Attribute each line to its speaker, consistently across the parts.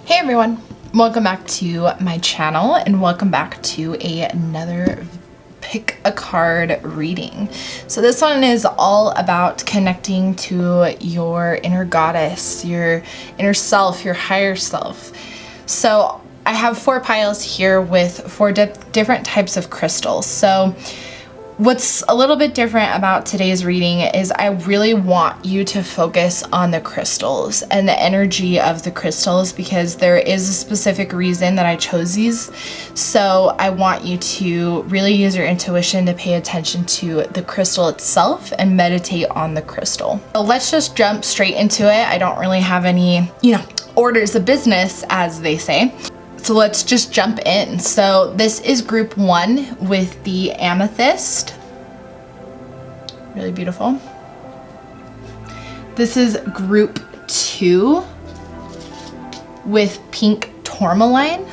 Speaker 1: Hey everyone, welcome back to my channel and welcome back to another pick a card reading. So this one is all about connecting to your inner goddess, your inner self, your higher self. So I have 4 piles here with 4 different types of crystals. So what's a little bit different about today's reading is I really want you to focus on the crystals and the energy of the crystals because there is a specific reason that I chose these. So I want you to really use your intuition to pay attention to the crystal itself and meditate on the crystal. So let's just jump straight into it. I don't really have any, orders of business, as they say. So let's just jump in. So this is group 1 with the amethyst. Really beautiful. This is group 2 with pink tourmaline.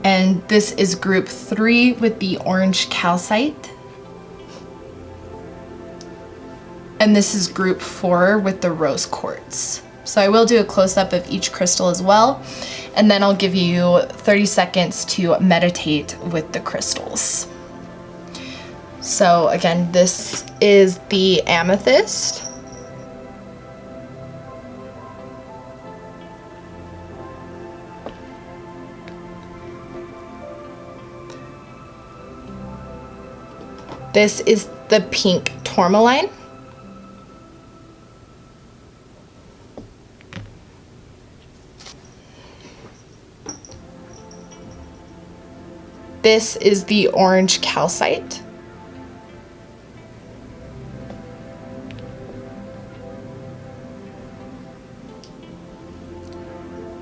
Speaker 1: And this is group 3 with the orange calcite. And this is group 4 with the rose quartz. So I will do a close-up of each crystal as well, and then I'll give you 30 seconds to meditate with the crystals. So again, this is the amethyst. This is the pink tourmaline. This is the orange calcite.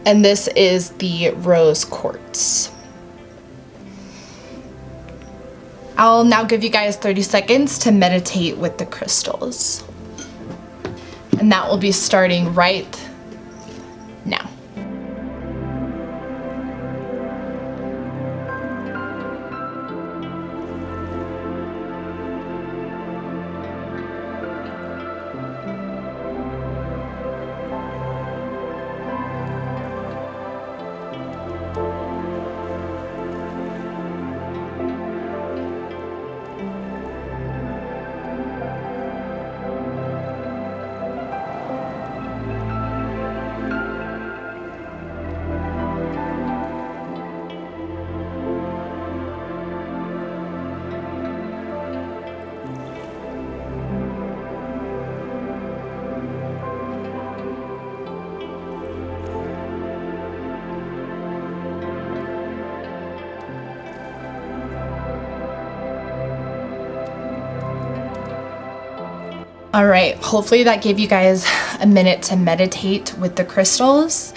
Speaker 1: And this is the rose quartz. I'll now give you guys 30 seconds to meditate with the crystals. And that will be starting right now. All right, hopefully that gave you guys a minute to meditate with the crystals.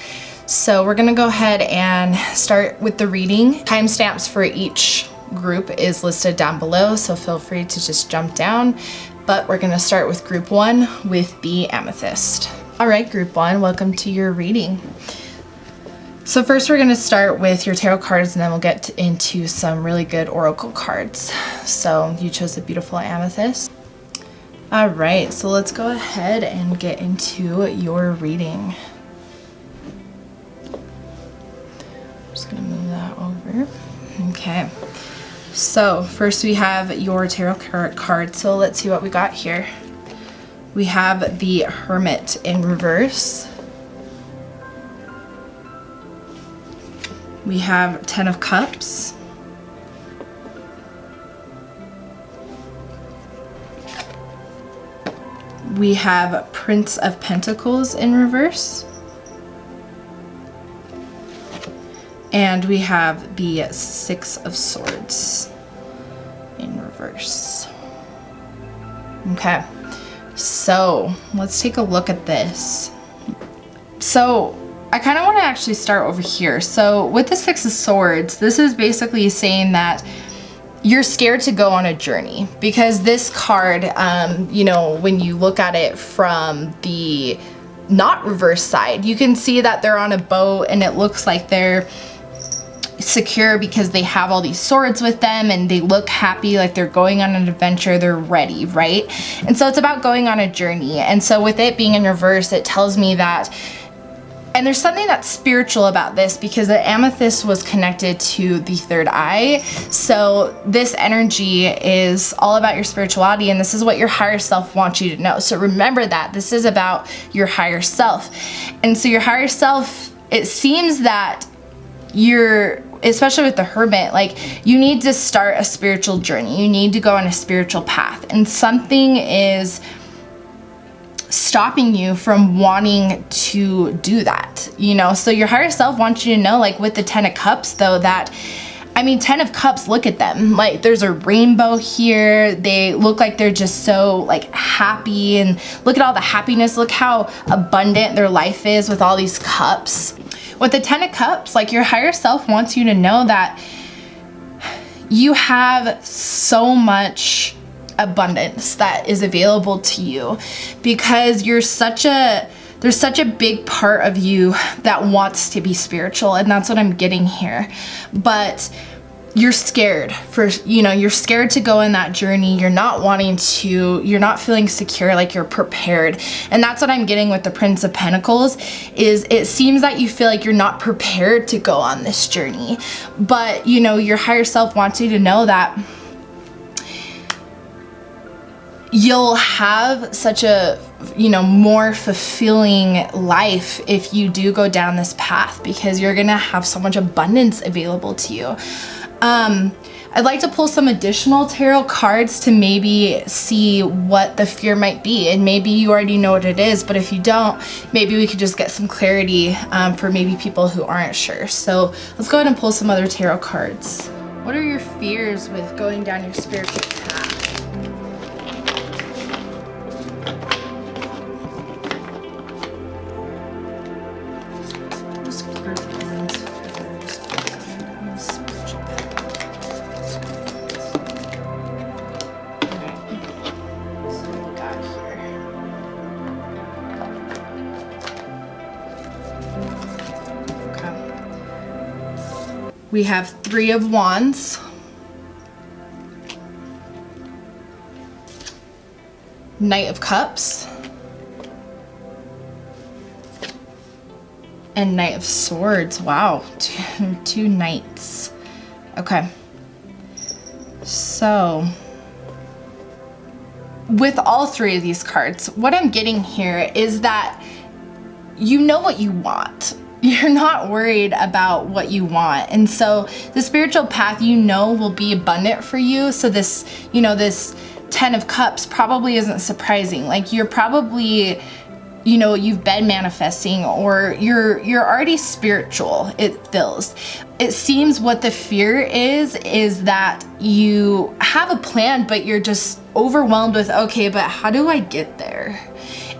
Speaker 1: So we're gonna go ahead and start with the reading. Timestamps for each group is listed down below, so feel free to just jump down. But we're gonna start with group 1 with the amethyst. All right, group 1, welcome to your reading. So first we're gonna start with your tarot cards and then we'll get into some really good oracle cards. So you chose the beautiful amethyst. All right, so let's go ahead and get into your reading. I'm just gonna move that over. Okay, so first we have your tarot card. So let's see what we got here. We have the Hermit in reverse. We have 10 of Cups. We have Prince of Pentacles in reverse. And we have the 6 of Swords in reverse. Okay, so let's take a look at this. So I kind of want to actually start over here. So with the 6 of Swords, this is basically saying that you're scared to go on a journey because this card, when you look at it from the not reverse side, you can see that they're on a boat and it looks like they're secure because they have all these swords with them and they look happy, like they're going on an adventure, they're ready, right? And so it's about going on a journey. And so with it being in reverse, it tells me that, and there's something that's spiritual about this because the amethyst was connected to the third eye. So this energy is all about your spirituality, and this is what your higher self wants you to know. So remember that this is about your higher self. And so your higher self, it seems that you're, especially with the hermit, like you need to start a spiritual journey. You need to go on a spiritual path, and something is stopping you from wanting to do that, you know? So your higher self wants you to know, like with the 10 of Cups though, that, I mean, 10 of Cups, look at them. Like there's a rainbow here. They look like they're just so like happy, and look at all the happiness. Look how abundant their life is with all these cups. With the 10 of Cups, like your higher self wants you to know that you have so much abundance that is available to you because there's such a big part of you that wants to be spiritual, and that's what I'm getting here. But you're scared you're scared to go in that journey. You're not feeling secure, like you're prepared. And that's what I'm getting with the Prince of Pentacles, is it seems that you feel like you're not prepared to go on this journey. But you know, your higher self wants you to know that you'll have such a, you know, more fulfilling life if you do go down this path, because you're gonna have so much abundance available to you. I'd like to pull some additional tarot cards to maybe see what the fear might be, and maybe you already know what it is, but if you don't, maybe we could just get some clarity for maybe people who aren't sure. So let's go ahead and pull some other tarot cards. What are your fears with going down your spiritual path? We have 3 of Wands, Knight of Cups, and Knight of Swords. Wow, two knights. Okay, so with all 3 of these cards, what I'm getting here is that you know what you want. You're not worried about what you want. And so the spiritual path, you know, will be abundant for you. So this, you know, this 10 of Cups probably isn't surprising. Like you're probably, you know, you've been manifesting, or you're already spiritual, it feels. It seems what the fear is that you have a plan, but you're just overwhelmed with, okay, but how do I get there?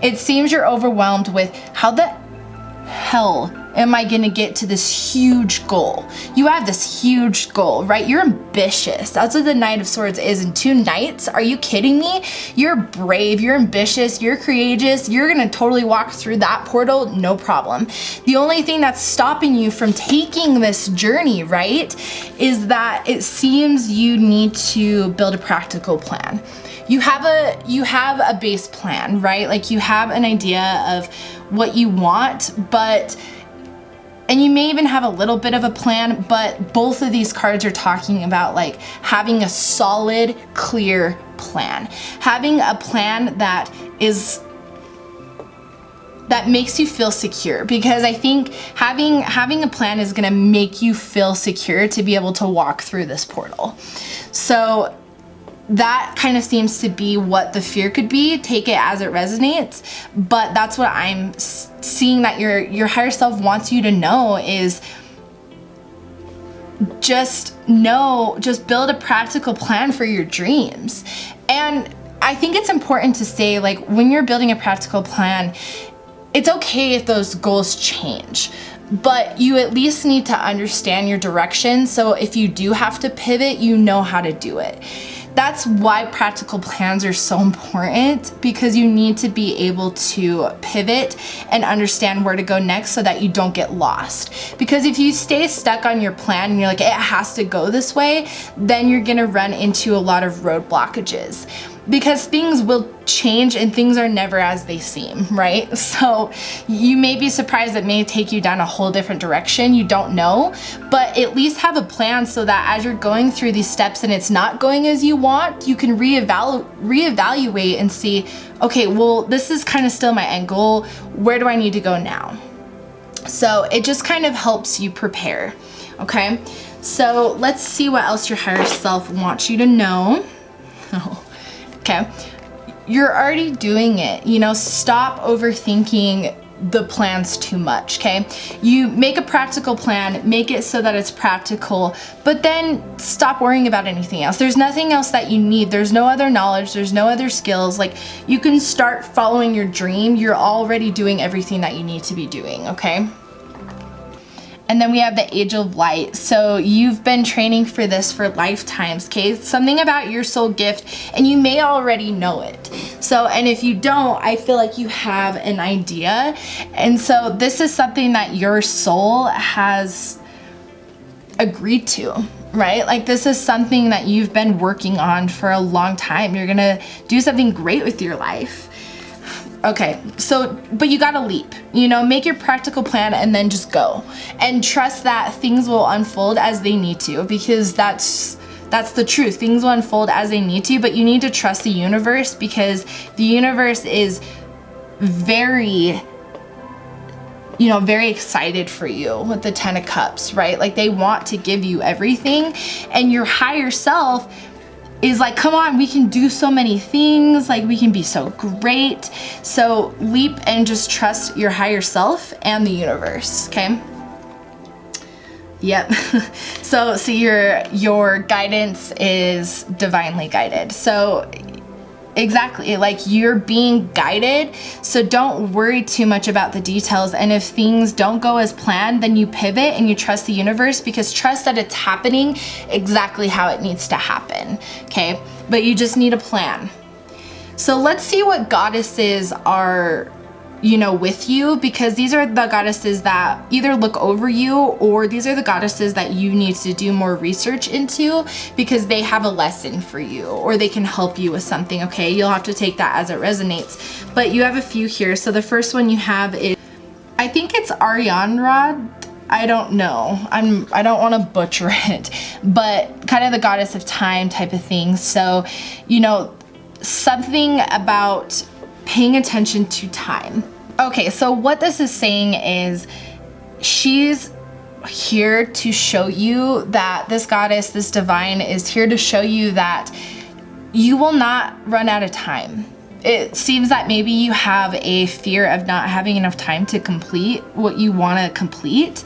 Speaker 1: It seems you're overwhelmed with, how the hell am I gonna get to this huge goal? You have this huge goal, right? You're ambitious. That's what the Knight of Swords is. And 2 knights, are you kidding me? You're brave, you're ambitious, you're courageous. You're gonna totally walk through that portal, no problem. The only thing that's stopping you from taking this journey, right, is that it seems you need to build a practical plan. You have a base plan, right? Like you have an idea of what you want, and you may even have a little bit of a plan, but both of these cards are talking about like having a solid, clear plan. Having a plan that makes you feel secure, because I think having a plan is gonna make you feel secure to be able to walk through this portal. So that kind of seems to be what the fear could be. Take it as it resonates, but that's what I'm seeing that your higher self wants you to know is just build a practical plan for your dreams. And I think it's important to say, like, when you're building a practical plan, it's okay if those goals change, but you at least need to understand your direction. So if you do have to pivot, you know how to do it. that's why practical plans are so important, because you need to be able to pivot and understand where to go next so that you don't get lost. Because if you stay stuck on your plan and you're like, it has to go this way, then you're gonna run into a lot of road blockages. Because things will change and things are never as they seem, right? So you may be surprised it may take you down a whole different direction, you don't know, but at least have a plan so that as you're going through these steps and it's not going as you want, you can reevaluate and see, okay, well, this is kind of still my end goal, where do I need to go now? So it just kind of helps you prepare, okay? So let's see what else your higher self wants you to know. Okay, you're already doing it. You know, stop overthinking the plans too much, okay? You make a practical plan, make it so that it's practical, but then stop worrying about anything else. There's nothing else that you need. There's no other knowledge, there's no other skills. Like, you can start following your dream. You're already doing everything that you need to be doing, okay? And then we have the Age of Light. So you've been training for this for lifetimes, okay? It's something about your soul gift, and you may already know it. So, and if you don't, I feel like you have an idea. And so this is something that your soul has agreed to, right? Like, this is something that you've been working on for a long time. You're gonna do something great with your life. Okay, so, but you gotta leap, you know, make your practical plan and then just go. And trust that things will unfold as they need to, because that's the truth. Things will unfold as they need to, but you need to trust the universe, because the universe is very, you know, very excited for you with the 10 of Cups, right? Like, they want to give you everything, and your higher self is like, come on, we can do so many things, like, we can be so great. So leap and just trust your higher self and the universe, okay? Yep. So your guidance is divinely guided. So exactly, like, you're being guided, so don't worry too much about the details. And if things don't go as planned, then you pivot and you trust the universe, because trust that it's happening exactly how it needs to happen, okay? But you just need a plan. So let's see what goddesses are, you know, with you, because these are the goddesses that either look over you, or these are the goddesses that you need to do more research into, because they have a lesson for you, or they can help you with something, okay? You'll have to take that as it resonates. But you have a few here. So the first one you have is, I think it's Arianrod. I don't know. I don't want to butcher it, but kind of the goddess of time type of thing. So, you know, something about paying attention to time. Okay, so what this is saying is, she's here to show you that this goddess, this divine, is here to show you that you will not run out of time. It seems that maybe you have a fear of not having enough time to complete what you want to complete.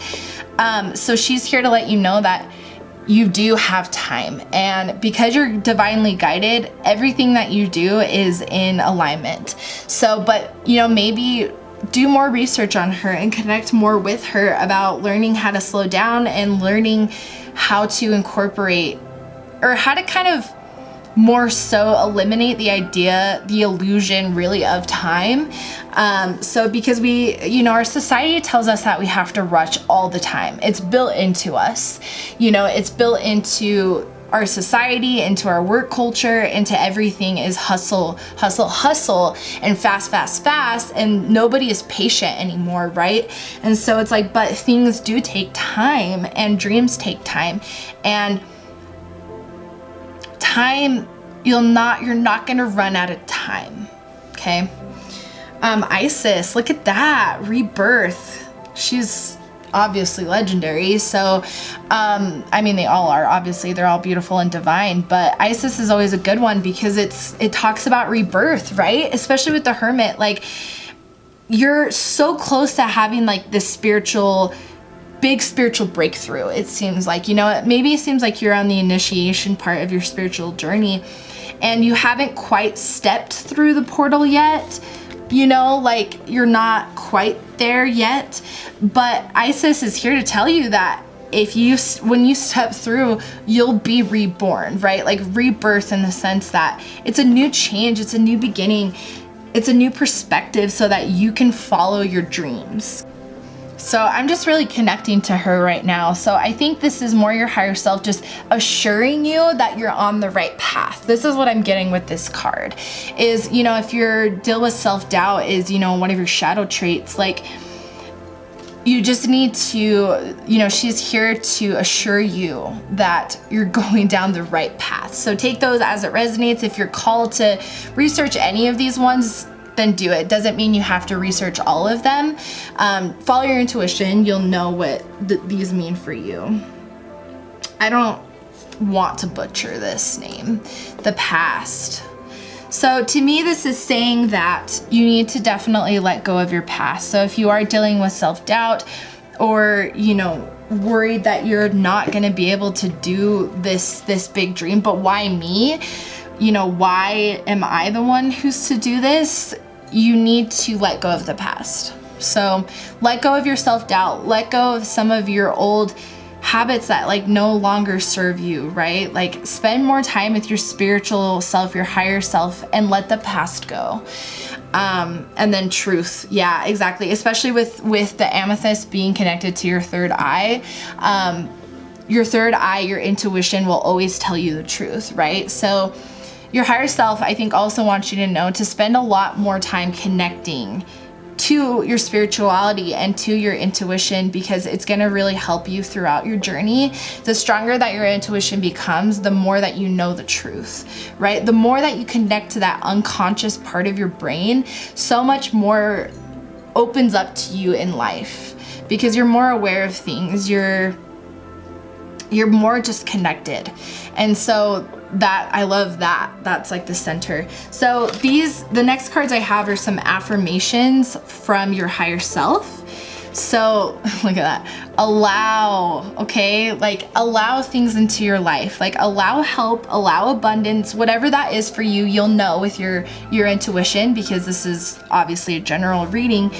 Speaker 1: So she's here to let you know that you do have time, and because you're divinely guided, everything that you do is in alignment. So, but you know, maybe do more research on her and connect more with her about learning how to slow down and learning how to incorporate, or how to kind of more so eliminate the idea, the illusion really of time. So because we, you know, our society tells us that we have to rush all the time. It's built into us, you know, it's built into our society, into our work culture, into everything is hustle, hustle, hustle, and fast, fast, fast, and nobody is patient anymore, right? And so it's like, but things do take time, and dreams take time, and time, you're not gonna run out of time, okay? Isis, look at that, rebirth. She's obviously legendary. So, I mean, they all are, obviously, they're all beautiful and divine, but Isis is always a good one because it talks about rebirth, right? Especially with the Hermit, like, you're so close to having like this big spiritual breakthrough. It seems like, you know, maybe it seems like you're on the initiation part of your spiritual journey and you haven't quite stepped through the portal yet, you know, like you're not quite there yet, but Isis is here to tell you that when you step through, you'll be reborn, right? Like rebirth in the sense that it's a new change, it's a new beginning, it's a new perspective so that you can follow your dreams. So I'm just really connecting to her right now. So I think this is more your higher self just assuring you that you're on the right path. This is what I'm getting with this card is, you know, if your deal with self-doubt is, you know, one of your shadow traits, like you just need to, you know, she's here to assure you that you're going down the right path. So take those as it resonates. If you're called to research any of these ones, then do it. Doesn't mean you have to research all of them. Follow your intuition. You'll know what these mean for you. I don't want to butcher this name. The past. So to me, this is saying that you need to definitely let go of your past. So if you are dealing with self-doubt or, you know, worried that you're not going to be able to do this big dream, but why me? You know, why am I the one who's to do this? You need to let go of the past. So let go of your self-doubt, let go of some of your old habits that like no longer serve you, right? Like spend more time with your spiritual self, your higher self, and let the past go. And then truth. Yeah, exactly. Especially with the amethyst being connected to your third eye. Your third eye, your intuition will always tell you the truth, right? So your higher self, I think, also wants you to know to spend a lot more time connecting to your spirituality and to your intuition, because it's going to really help you throughout your journey. The stronger that your intuition becomes, the more that you know the truth, right? The more that you connect to that unconscious part of your brain, so much more opens up to you in life, because you're more aware of things. You're more just connected. And so that, I love that. That's like the center. So the next cards I have are some affirmations from your higher self. So look at that. Allow, okay? Like allow things into your life. Like allow help, allow abundance, whatever that is for you, you'll know with your intuition, because this is obviously a general reading,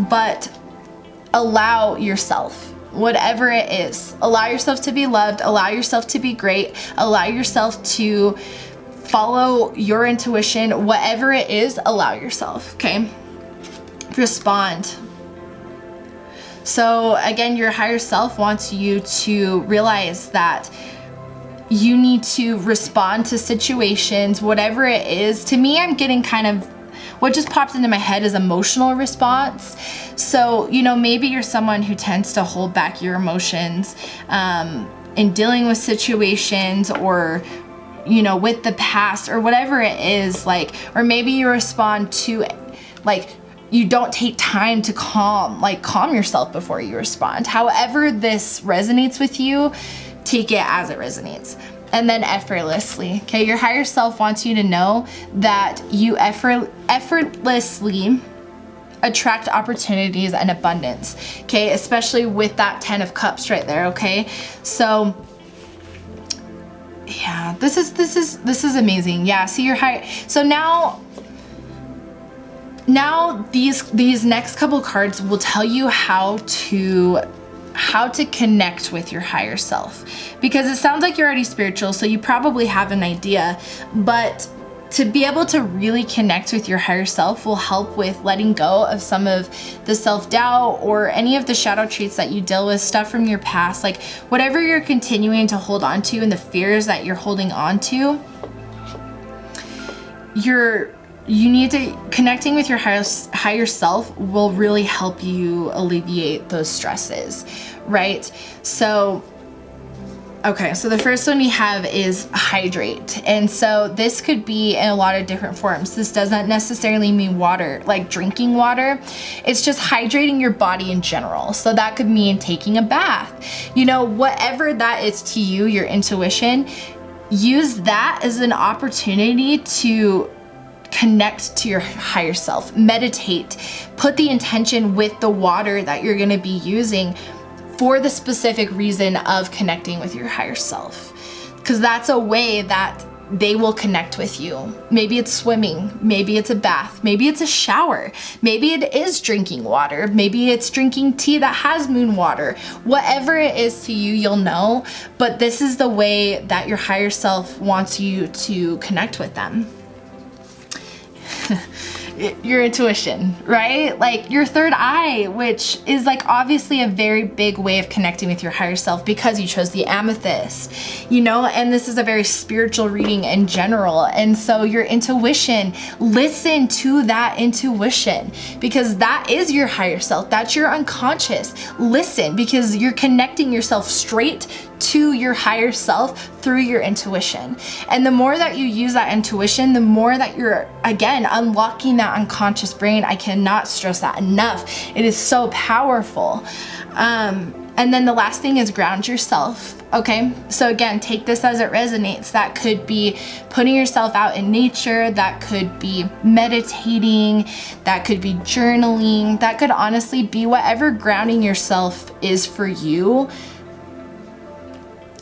Speaker 1: but allow yourself. Whatever it is, allow yourself to be loved, allow yourself to be great, allow yourself to follow your intuition, whatever it is, allow yourself, okay? Respond. So again, your higher self wants you to realize that you need to respond to situations, whatever it is. To me, I'm getting kind of, what just popped into my head is emotional response. So, you know, maybe you're someone who tends to hold back your emotions in dealing with situations, or, you know, with the past, or whatever it is, like, or maybe you respond to, like, you don't take time to calm yourself before you respond. However this resonates with you, take it as it resonates. And then effortlessly, okay? Your higher self wants you to know that you effortlessly attract opportunities and abundance, okay? Especially with that 10 of Cups right there, okay? So yeah, this is amazing. Yeah, see your higher, so now these next couple cards will tell you how to connect with your higher self, because it sounds like you're already spiritual, so you probably have an idea, but to be able to really connect with your higher self will help with letting go of some of the self-doubt or any of the shadow traits that you deal with, stuff from your past, like whatever you're continuing to hold on to and the fears that you're holding on to. You need to, connecting with your higher self will really help you alleviate those stresses, right? So, okay, so the first one we have is hydrate. And so this could be in a lot of different forms. This doesn't necessarily mean water, like drinking water. It's just hydrating your body in general. So that could mean taking a bath. You know, whatever that is to you, your intuition, use that as an opportunity to connect to your higher self, meditate, put the intention with the water that you're going to be using for the specific reason of connecting with your higher self. Because that's a way that they will connect with you. Maybe it's swimming, maybe it's a bath, maybe it's a shower, maybe it is drinking water, maybe it's drinking tea that has moon water. Whatever it is to you, you'll know, but this is the way that your higher self wants you to connect with them. Your intuition, right? Like your third eye, which is like obviously a very big way of connecting with your higher self because you chose the amethyst, you know, and this is a very spiritual reading in general. And so your intuition, listen to that intuition because that is your higher self. That's your unconscious. Listen, because you're connecting yourself straight to your higher self through your intuition. And the more that you use that intuition, the more that you're, again, unlocking that unconscious brain. I cannot stress that enough. It is so powerful. And then the last thing is ground yourself. Okay, so again, take this as it resonates. That could be putting yourself out in nature, that could be meditating, that could be journaling, that could honestly be whatever grounding yourself is for you.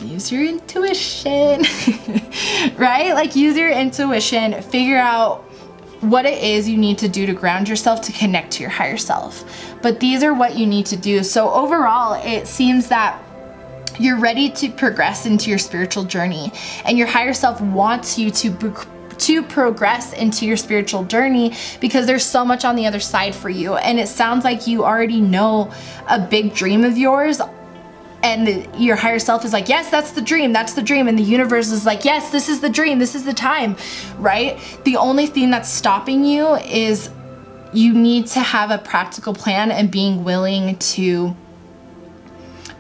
Speaker 1: Use your intuition, right? Like use your intuition, figure out what it is you need to do to ground yourself to connect to your higher self. But these are what you need to do. So overall, it seems that you're ready to progress into your spiritual journey and your higher self wants you to progress into your spiritual journey because there's so much on the other side for you. And it sounds like you already know a big dream of yours. And your higher self is like, yes, that's the dream, that's the dream. And the universe is like, yes, this is the dream, this is the time, right? The only thing that's stopping you is you need to have a practical plan and being willing to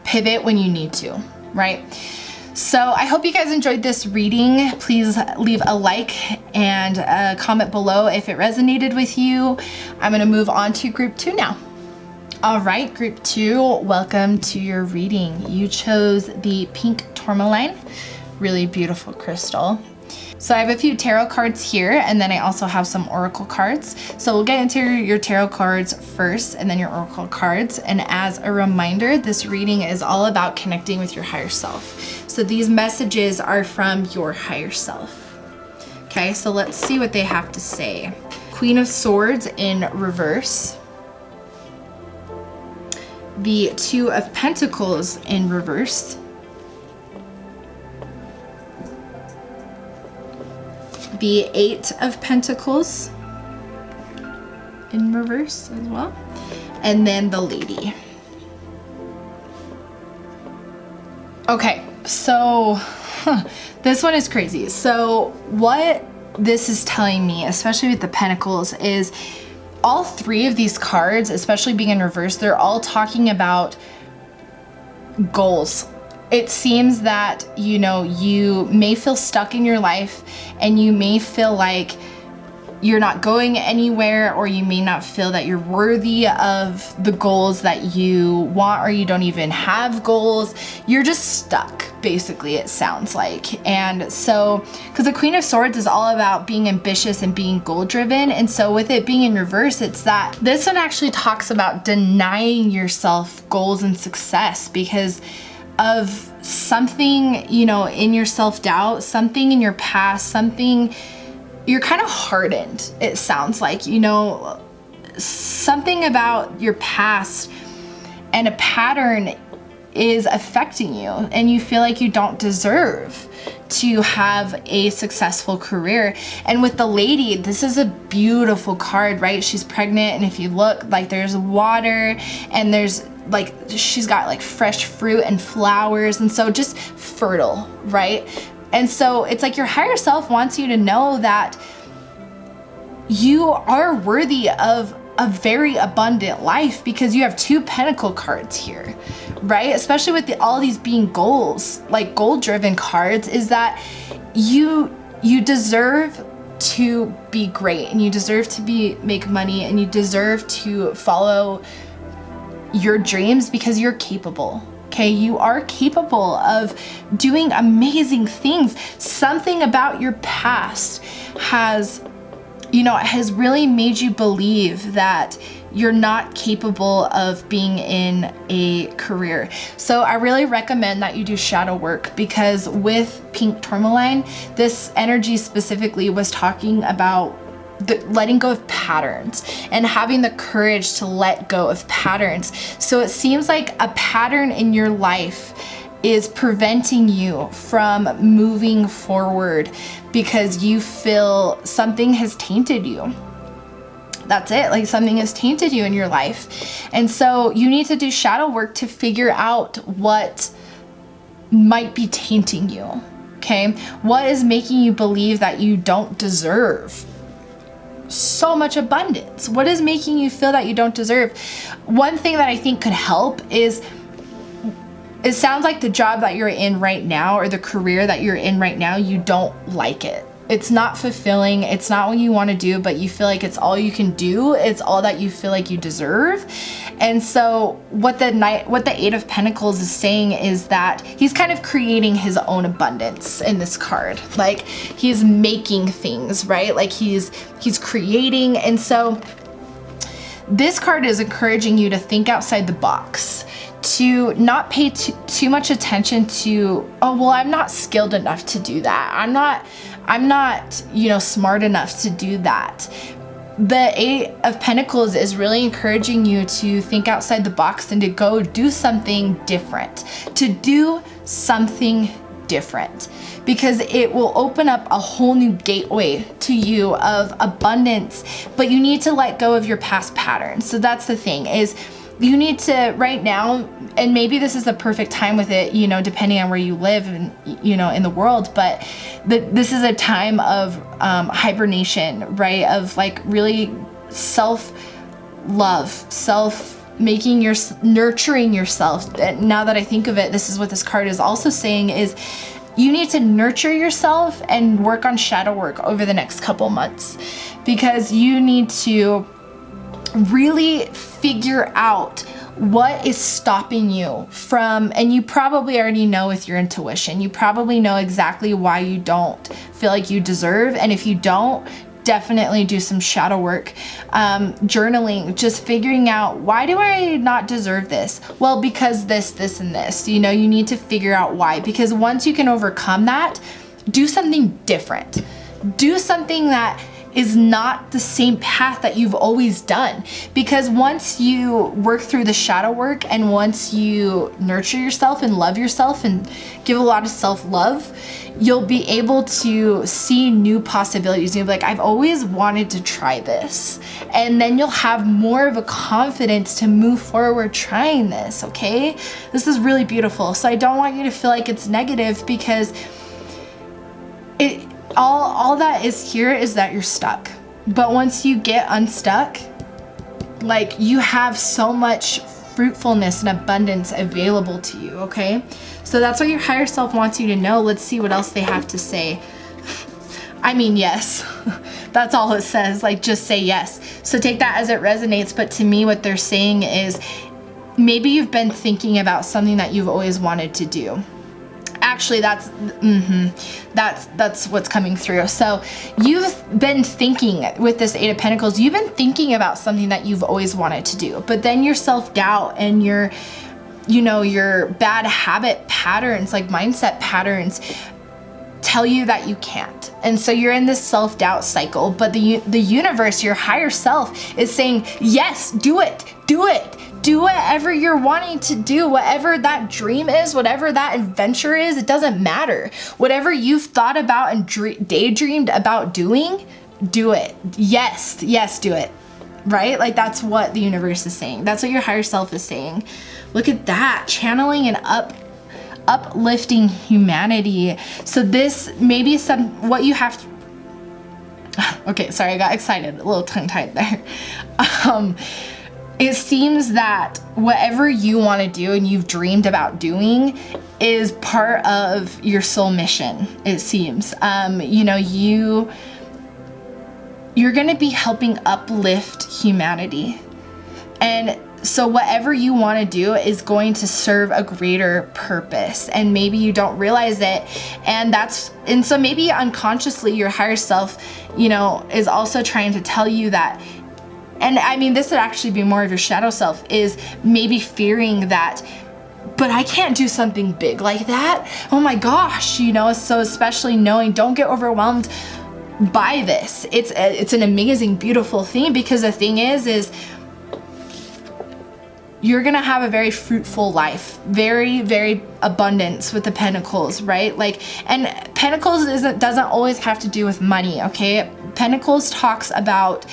Speaker 1: pivot when you need to, right? So I hope you guys enjoyed this reading. Please leave a like and a comment below if it resonated with you. I'm gonna move on to group 2 now. All right, group 2, welcome to your reading. You chose the pink tourmaline, really beautiful crystal. So I have a few tarot cards here, and then I also have some oracle cards. So we'll get into your tarot cards first and then your oracle cards. And as a reminder, this reading is all about connecting with your higher self. So these messages are from your higher self. Okay, so let's see what they have to say. Queen of Swords in reverse. The Two of Pentacles in reverse. The Eight of Pentacles in reverse as well. And then the Lady. Okay, so this one is crazy. So what this is telling me, especially with the Pentacles, is all 3 of these cards, especially being in reverse, they're all talking about goals. It seems that, you know, you may feel stuck in your life and you may feel like you're not going anywhere, or you may not feel that you're worthy of the goals that you want, or you don't even have goals. You're just stuck, basically, it sounds like. And so, because the Queen of Swords is all about being ambitious and being goal driven. And so with it being in reverse, it's that this one actually talks about denying yourself goals and success because of something, you know, in your self-doubt, something in your past, something you're kind of hardened, it sounds like, you know, something about your past and a pattern is affecting you and you feel like you don't deserve to have a successful career. And with the Lady, this is a beautiful card, right? She's pregnant, and if you look, like there's water and there's like, she's got like fresh fruit and flowers, and so just fertile, right? And so it's like your higher self wants you to know that you are worthy of a very abundant life because you have 2 pentacle cards here, right? Especially with all these being goals, like goal-driven cards, is that you deserve to be great, and you deserve to make money, and you deserve to follow your dreams because you're capable. Okay, you are capable of doing amazing things. Something about your past has has really made you believe that you're not capable of being in a career. So I really recommend that you do shadow work, because with pink tourmaline, this energy specifically was talking about letting go of patterns and having the courage to let go of patterns. So it seems like a pattern in your life is preventing you from moving forward because you feel something has tainted you. That's it, like something has tainted you in your life. And so you need to do shadow work to figure out what might be tainting you, okay? What is making you believe that you don't deserve so much abundance? What is making you feel that you don't deserve? One thing that I think could help is, it sounds like the job that you're in right now, or the career that you're in right now, you don't like it. It's not fulfilling. It's not what you want to do, but you feel like it's all you can do. It's all that you feel like you deserve. And so what the Eight of Pentacles is saying is that he's kind of creating his own abundance in this card. Like he's making things, right? Like he's creating. And so this card is encouraging you to think outside the box, to not pay too much attention to, oh, well, I'm not skilled enough to do that. I'm not, smart enough to do that. The Eight of Pentacles is really encouraging you to think outside the box and to go do something different, because it will open up a whole new gateway to you of abundance. But you need to let go of your past patterns. So that's the thing, is you need to right now, and maybe this is the perfect time with it, depending on where you live and, in the world, but this is a time of hibernation, right? Of like really self-love, nurturing yourself. And now that I think of it, this is what this card is also saying, is you need to nurture yourself and work on shadow work over the next couple months, because you need to really figure out what is stopping you from, and you probably already know with your intuition, you probably know exactly why you don't feel like you deserve. And if you don't, definitely do some shadow work, journaling, just figuring out, why do I not deserve this? Well, because this, and this, you need to figure out why, because once you can overcome that, do something different. Do something that is not the same path that you've always done. Because once you work through the shadow work, and once you nurture yourself and love yourself and give a lot of self-love, you'll be able to see new possibilities. You'll be like, I've always wanted to try this. And then you'll have more of a confidence to move forward trying this, okay? This is really beautiful. So I don't want you to feel like it's negative, because all that is here is that you're stuck. But once you get unstuck, like, you have so much fruitfulness and abundance available to you, okay? So that's what your higher self wants you to know. Let's see what else they have to say. I mean, yes. That's all it says. Like, just say yes. So take that as it resonates. But to me, what they're saying is, maybe you've been thinking about something that you've always wanted to do. Actually, that's what's coming through. So you've been thinking, with this Eight of Pentacles, you've been thinking about something that you've always wanted to do, but then your self-doubt and your bad habit patterns, like mindset patterns, tell you that you can't. And so you're in this self-doubt cycle, but the universe, your higher self, is saying, yes, do it. Do whatever you're wanting to do, whatever that dream is, whatever that adventure is, it doesn't matter. Whatever you've thought about and daydreamed about doing, do it. Yes, do it. Right? Like, that's what the universe is saying. That's what your higher self is saying. Look at that, channeling and uplifting humanity. So this may be what you have to, okay, sorry, I got excited, a little tongue-tied there. It seems that whatever you want to do and you've dreamed about doing is part of your soul mission, it seems. You're going to be helping uplift humanity. And so whatever you want to do is going to serve a greater purpose, and maybe you don't realize it. And so maybe unconsciously your higher self, is also trying to tell you that. And I mean, this would actually be more of your shadow self, is maybe fearing that, but I can't do something big like that. Oh my gosh, so especially knowing, don't get overwhelmed by this. It's an amazing, beautiful thing, because the thing is you're gonna have a very fruitful life, very, very abundance with the Pentacles, right? And Pentacles doesn't always have to do with money, okay? Pentacles talks about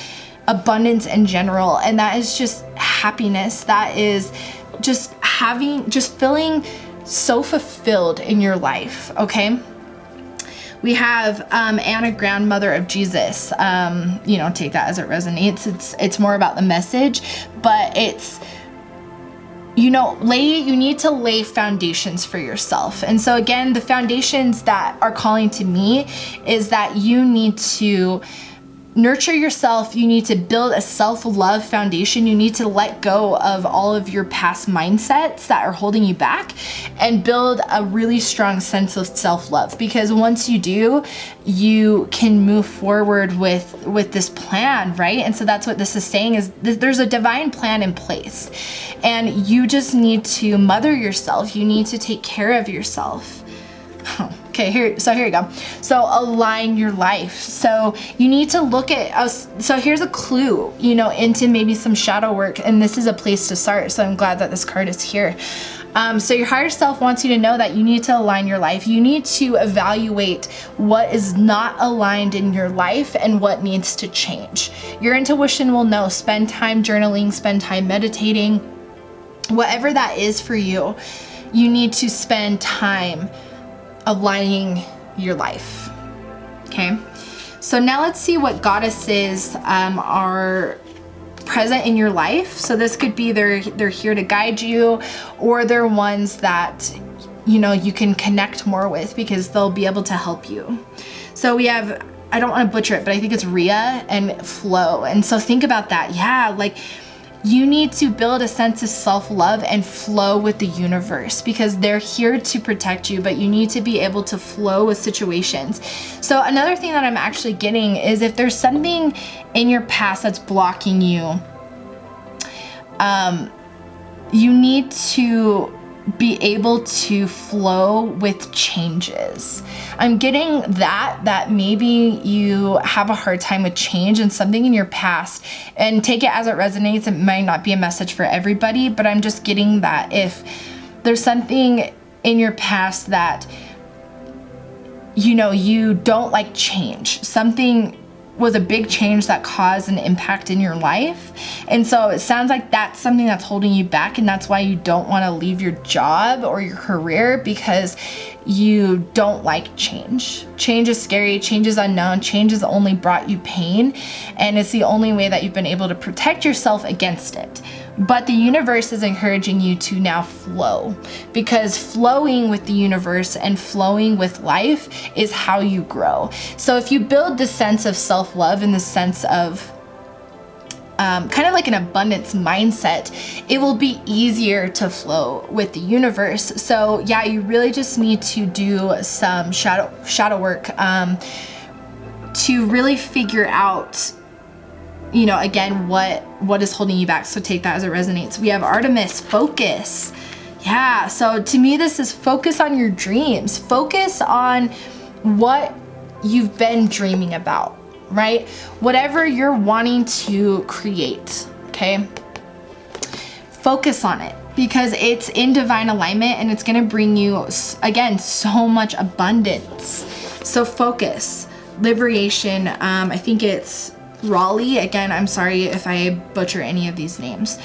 Speaker 1: abundance in general, and that is just happiness. That is just feeling so fulfilled in your life, okay? We have Anna, grandmother of Jesus. Take that as it resonates. It's more about the message, but it's, you need to lay foundations for yourself. And so again, the foundations that are calling to me is that you need to nurture yourself. You need to build a self-love foundation. You need to let go of all of your past mindsets that are holding you back and build a really strong sense of self-love, because once you do, you can move forward with this plan, right? And so that's what this is saying, is there's a divine plan in place, and you just need to mother yourself. You need to take care of yourself. Okay, here you go. So align your life. So you need to look at us. So here's a clue, into maybe some shadow work, and this is a place to start. So I'm glad that this card is here. So your higher self wants you to know that you need to align your life. You need to evaluate what is not aligned in your life and what needs to change. Your intuition will know. Spend time journaling, spend time meditating, whatever that is for you. You need to spend time aligning your life. Okay, so now let's see what goddesses are present in your life. So this could be they're here to guide you, or they're ones that you can connect more with, because they'll be able to help you. So we have, I don't want to butcher it, but I think it's Rhea and Flo. And so think about that. Yeah, you need to build a sense of self-love and flow with the universe, because they're here to protect you, but you need to be able to flow with situations. So another thing that I'm actually getting is, if there's something in your past that's blocking you, you need to be able to flow with changes. I'm getting that maybe you have a hard time with change and something in your past, and take it as it resonates. It might not be a message for everybody, but I'm just getting that if there's something in your past that you don't like change, something was a big change that caused an impact in your life. And so it sounds like that's something that's holding you back, and that's why you don't want to leave your job or your career, because you don't like change. Change is scary, change is unknown, change has only brought you pain, and it's the only way that you've been able to protect yourself against it. But the universe is encouraging you to now flow, because flowing with the universe and flowing with life is how you grow. So if you build this sense of self-love and the sense of kind of like an abundance mindset, it will be easier to flow with the universe. So yeah, you really just need to do some shadow work to really figure out, again, what is holding you back. So take that as it resonates. We have Artemis, focus. Yeah, so to me, this is focus on your dreams. Focus on what you've been dreaming about, right? Whatever you're wanting to create, okay? Focus on it, because it's in divine alignment, and it's gonna bring you, again, so much abundance. So focus, liberation, I think it's Raleigh. Again, I'm sorry if I butcher any of these names.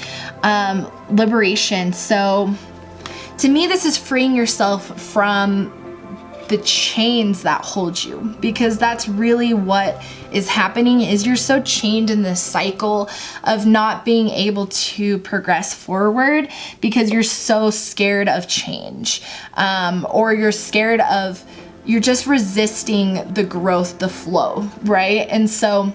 Speaker 1: Liberation. So to me, this is freeing yourself from the chains that hold you, because that's really what is happening, is you're so chained in this cycle of not being able to progress forward because you're so scared of change, or you're just resisting the growth, the flow, right? And so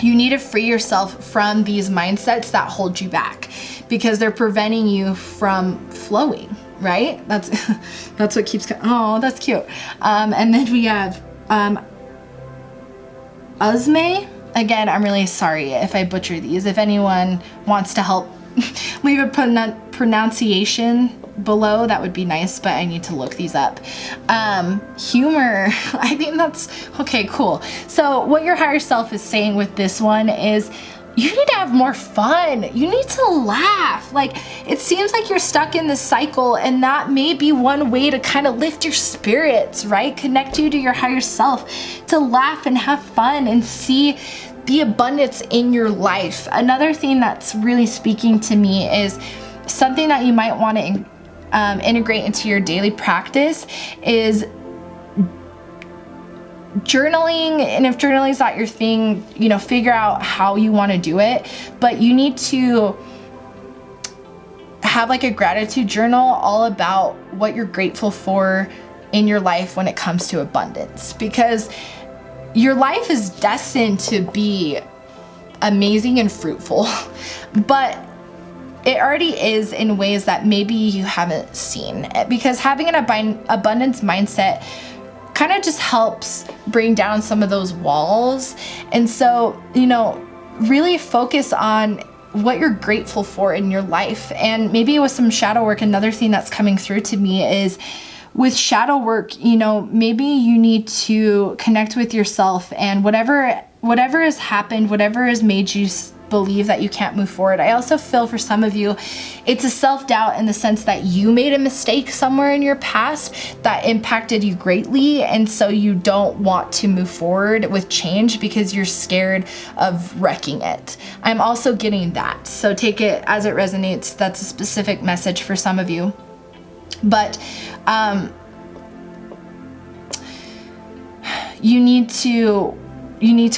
Speaker 1: you need to free yourself from these mindsets that hold you back because they're preventing you from flowing, right? That's what keeps, oh, that's cute. And then we have Uzme. Again, I'm really sorry if I butcher these. If anyone wants to help leave a pronunciation below, that would be nice, but I need to look these up. Humor, I think that's, okay, cool. So what your higher self is saying with this one is you need to have more fun. You need to laugh. Like, it seems like you're stuck in this cycle, and that may be one way to kind of lift your spirits, right? Connect you to your higher self, to laugh and have fun and see the abundance in your life. Another thing that's really speaking to me is something that you might want to integrate into your daily practice is journaling. And if journaling is not your thing, you know, figure out how you want to do it. But you need to have like a gratitude journal all about what you're grateful for in your life when it comes to abundance, because your life is destined to be amazing and fruitful, but it already is in ways that maybe you haven't seen. Because having an abundance mindset kind of just helps bring down some of those walls. And so, you know, really focus on what you're grateful for in your life. And maybe with some shadow work, another thing that's coming through to me is with shadow work, you know, maybe you need to connect with yourself and whatever has happened, whatever has made you believe that you can't move forward. I also feel for some of you, it's a self-doubt in the sense that you made a mistake somewhere in your past that impacted you greatly. And so you don't want to move forward with change because you're scared of wrecking it. I'm also getting that. So take it as it resonates. That's a specific message for some of you. But you need to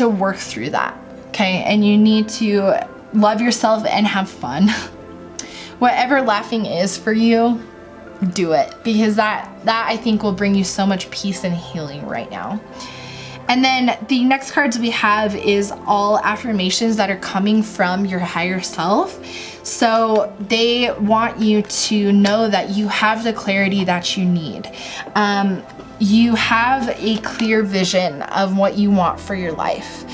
Speaker 1: work through that, okay? And you need to love yourself and have fun. Whatever laughing is for you, do it, because that I think will bring you so much peace and healing right now. And then the next cards we have is all affirmations that are coming from your higher self. So they want you to know that you have the clarity that you need. You have a clear vision of what you want for your life.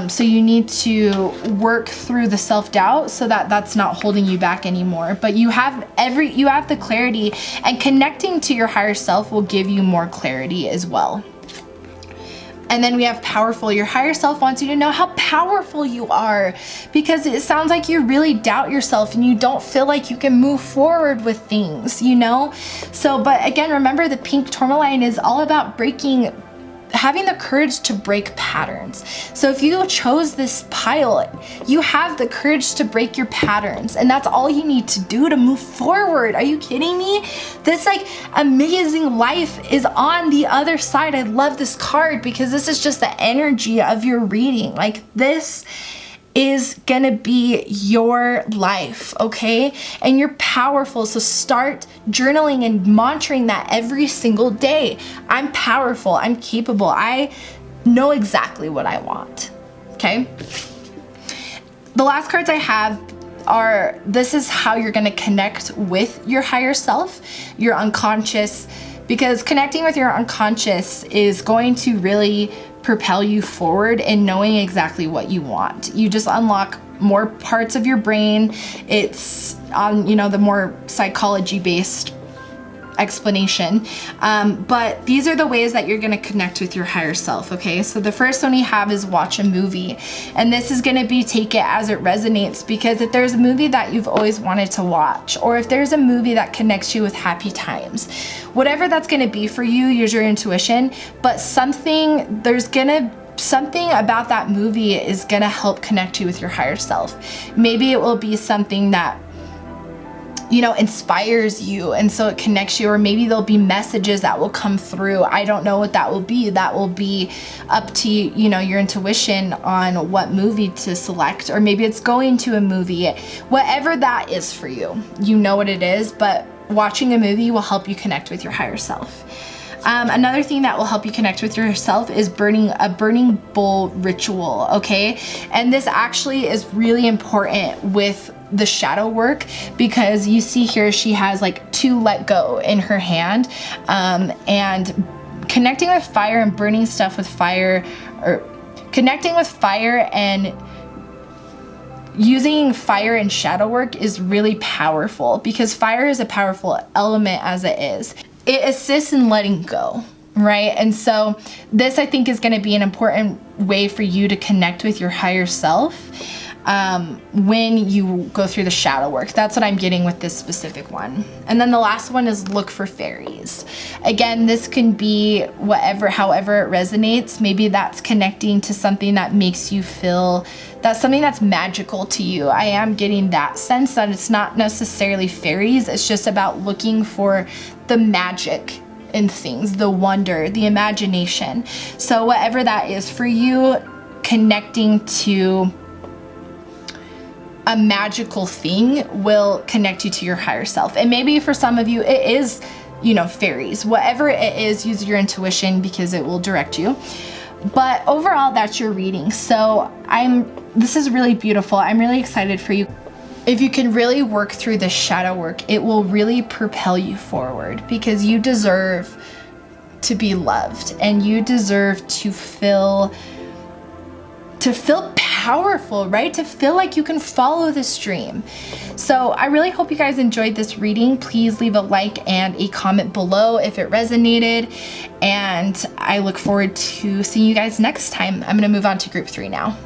Speaker 1: So you need to work through the self-doubt so that that's not holding you back anymore. But you have the clarity, and connecting to your higher self will give you more clarity as well. And then we have powerful. Your higher self wants you to know how powerful you are, because it sounds like you really doubt yourself and you don't feel like you can move forward with things, you know? So, but again, remember the pink tourmaline is all about having the courage to break patterns. So if you chose this pile, you have the courage to break your patterns, and that's all you need to do to move forward. Are you kidding me? This like amazing life is on the other side. I love this card because this is just the energy of your reading. Like, this is gonna be your life, okay? And you're powerful, so start journaling and monitoring that every single day. I'm powerful, I'm capable, I know exactly what I want, okay? The last cards I have are, this is how you're gonna connect with your higher self, your unconscious, because connecting with your unconscious is going to really propel you forward in knowing exactly what you want. You just unlock more parts of your brain. It's on, you know, the more psychology based explanation. But these are the ways that you're gonna connect with your higher self, okay? So the first one we have is watch a movie. And this is gonna be take it as it resonates, because if there's a movie that you've always wanted to watch, or if there's a movie that connects you with happy times, whatever that's gonna be for you, use your intuition, but something about that movie is gonna help connect you with your higher self. Maybe it will be something that, you know, inspires you, and so it connects you, or maybe there'll be messages that will come through. I don't know what that will be. That will be up to, you know, your intuition on what movie to select, or maybe it's going to a movie. Whatever that is for you, you know what it is, but watching a movie will help you connect with your higher self. Another thing that will help you connect with yourself is a burning bowl ritual, okay? And this actually is really important with the shadow work, because you see here she has like to let go in her hand, and connecting with fire and burning stuff with fire, or connecting with fire and using fire and shadow work is really powerful, because fire is a powerful element as it is. It assists in letting go, right? And so this, I think, is going to be an important way for you to connect with your higher self when you go through the shadow work. That's what I'm getting with this specific one. And then the last one is look for fairies. Again, this can be however it resonates. Maybe that's connecting to something that makes you feel that's something that's magical to you. I am getting that sense that it's not necessarily fairies. It's just about looking for the magic in things, the wonder, the imagination. So whatever that is for you, connecting to a magical thing will connect you to your higher self. And maybe for some of you, it is, fairies. Whatever it is, use your intuition, because it will direct you. But overall, that's your reading. So this is really beautiful. I'm really excited for you. If you can really work through the shadow work, it will really propel you forward, because you deserve to be loved, and you deserve to feel powerful, right? To feel like you can follow this dream. So I really hope you guys enjoyed this reading. Please leave a like and a comment below if it resonated. And I look forward to seeing you guys next time. I'm gonna move on to group 3 now.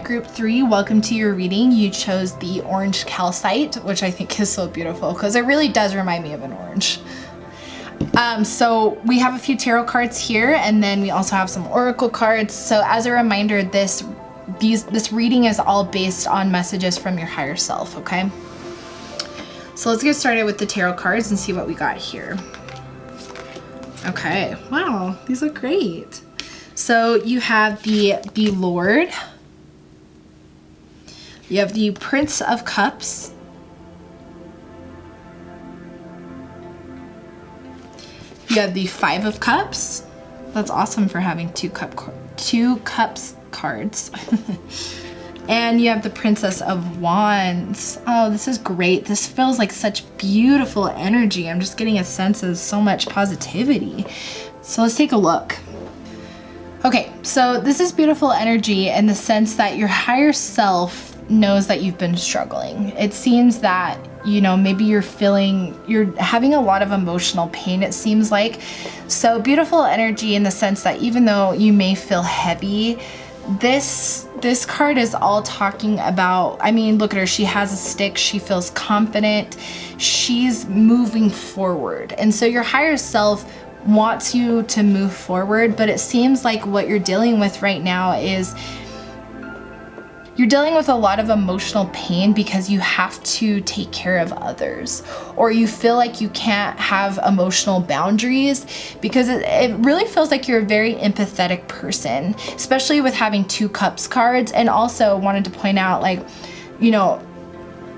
Speaker 1: Group 3, welcome to your reading. You chose the orange calcite, which I think is so beautiful, because it really does remind me of an orange. So we have a few tarot cards here, and then we also have some oracle cards. So as a reminder, this reading is all based on messages from your higher self, okay? So let's get started with the tarot cards and see what we got here. Okay, wow, these look great. So you have the Lord, you have the Prince of Cups, you have the Five of Cups. That's awesome for having two cups cards. And you have the Princess of Wands. Oh, this is great. This feels like such beautiful energy. I'm just getting a sense of so much positivity. So let's take a look. Okay, so this is beautiful energy in the sense that your higher self knows that you've been struggling. It seems that, maybe you're having a lot of emotional pain, it seems like. So beautiful energy in the sense that even though you may feel heavy, this card is all talking about, look at her. She has a stick. She feels confident. She's moving forward. And so your higher self wants you to move forward, but it seems like what you're dealing with right now is you're dealing with a lot of emotional pain because you have to take care of others, or you feel like you can't have emotional boundaries because it really feels like you're a very empathetic person, especially with having two cups cards. And also wanted to point out, like,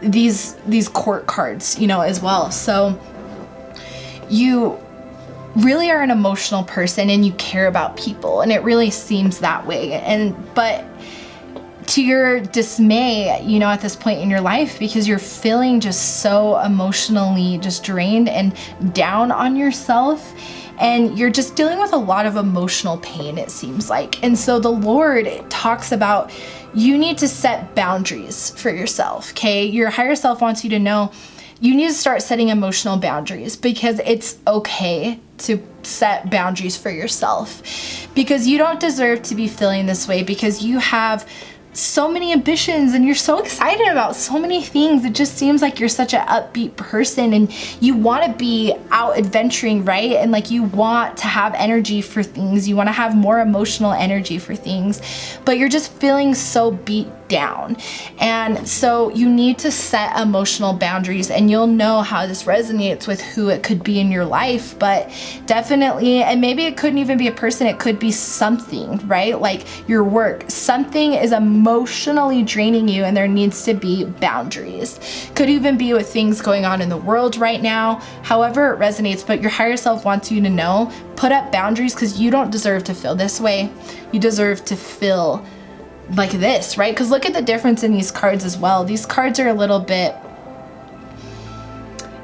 Speaker 1: these court cards, as well. So you really are an emotional person and you care about people, and it really seems that way. But to your dismay, at this point in your life, because you're feeling just so emotionally just drained and down on yourself, and you're just dealing with a lot of emotional pain, it seems like. And so the Lord talks about you need to set boundaries for yourself, okay? Your higher self wants you to know you need to start setting emotional boundaries, because it's okay to set boundaries for yourself, because you don't deserve to be feeling this way, because you have so many ambitions and you're so excited about so many things. It just seems like you're such an upbeat person and you want to be out adventuring, right? And like you want to have energy for things. You want to have more emotional energy for things, but you're just feeling so beat down. And so you need to set emotional boundaries, and you'll know how this resonates with who it could be in your life. But definitely, and maybe it couldn't even be a person, it could be something, right? Like your work. Something is emotionally draining you, and there needs to be boundaries. Could even be with things going on in the world right now, however it resonates. But your higher self wants you to know, put up boundaries, because you don't deserve to feel this way. You deserve to feel like this, right? Because look at the difference in these cards as well. These cards are a little bit,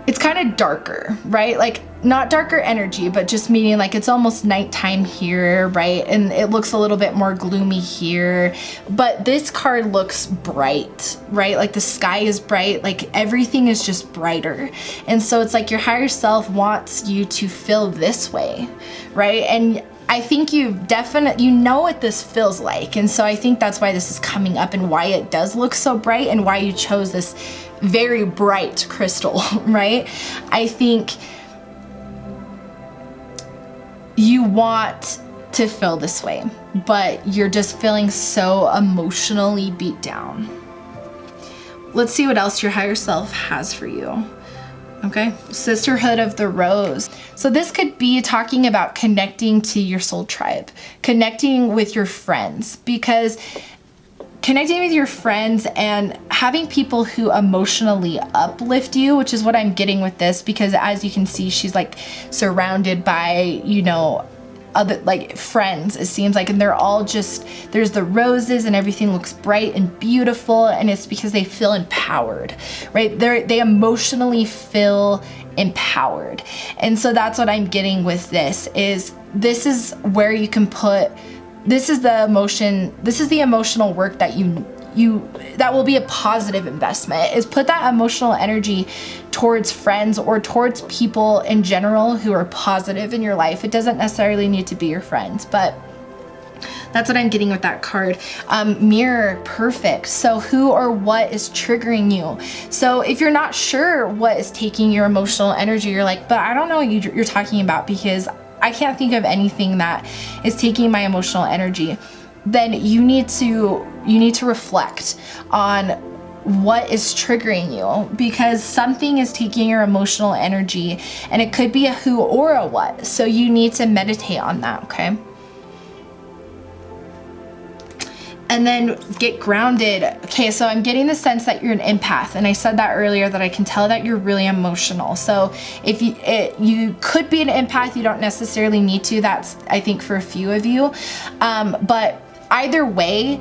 Speaker 1: it's kind of darker, right? Like not darker energy, but just meaning like it's almost nighttime here, right? And it looks a little bit more gloomy here. But this card looks bright, right? Like the sky is bright, like everything is just brighter. And so it's like your higher self wants you to feel this way, right? And I think you know what this feels like. And so I think that's why this is coming up and why it does look so bright and why you chose this very bright crystal, right? I think you want to feel this way, but you're just feeling so emotionally beat down. Let's see what else your higher self has for you. Okay, Sisterhood of the Rose. So this could be talking about connecting to your soul tribe, connecting with your friends, because connecting with your friends and having people who emotionally uplift you, which is what I'm getting with this, because as you can see, she's like surrounded by, you know, other like friends, it seems like, and they're all just, there's the roses and everything looks bright and beautiful, and it's because they feel empowered, right? They emotionally feel empowered. And so that's what I'm getting with this is where you can put, this is the emotional work that that will be a positive investment, is put that emotional energy towards friends or towards people in general who are positive in your life. It doesn't necessarily need to be your friends, but that's what I'm getting with that card. Mirror, perfect. So who or what is triggering you? So if you're not sure what is taking your emotional energy, you're like, but I don't know what you're talking about, because I can't think of anything that is taking my emotional energy. Then you need to reflect on what is triggering you, because something is taking your emotional energy, and it could be a who or a what. So you need to meditate on that, okay? And then get grounded. Okay, so I'm getting the sense that you're an empath, and I said that earlier, that I can tell that you're really emotional. So if you could be an empath, you don't necessarily need to. That's, I think, for a few of you. But either way,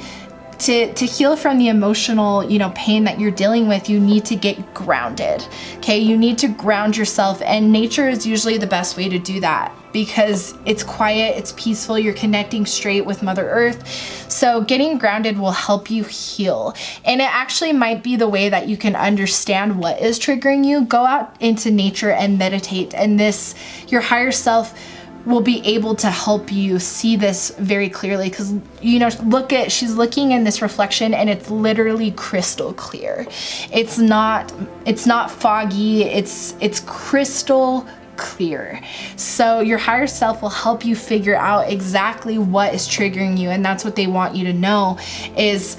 Speaker 1: to heal from the emotional, you know, pain that you're dealing with, you need to get grounded. Okay, you need to ground yourself, and nature is usually the best way to do that, because it's quiet, it's peaceful, you're connecting straight with Mother Earth. So getting grounded will help you heal. And it actually might be the way that you can understand what is triggering you. Go out into nature and meditate, and this, your higher self will be able to help you see this very clearly, because, you know, she's looking in this reflection, and it's literally crystal clear. It's not foggy, it's crystal clear. So your higher self will help you figure out exactly what is triggering you, and that's what they want you to know, is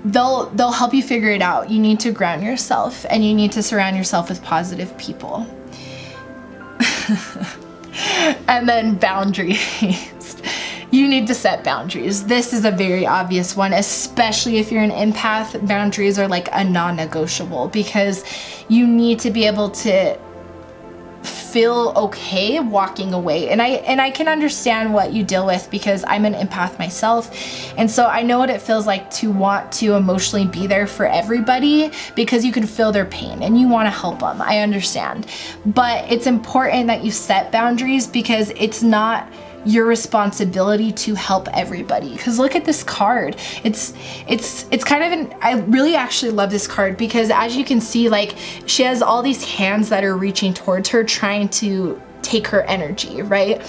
Speaker 1: they'll help you figure it out. You need to ground yourself, and you need to surround yourself with positive people. And then boundaries. You need to set boundaries. This is a very obvious one, especially if you're an empath. Boundaries are like a non-negotiable, because you need to be able to feel okay walking away. And I can understand what you deal with, because I'm an empath myself, and so I know what it feels like to want to emotionally be there for everybody, because you can feel their pain and you want to help them. I understand, but it's important that you set boundaries, because it's not your responsibility to help everybody. Because look at this card. It's kind of I really actually love this card, because as you can see, like, she has all these hands that are reaching towards her, trying to take her energy, right?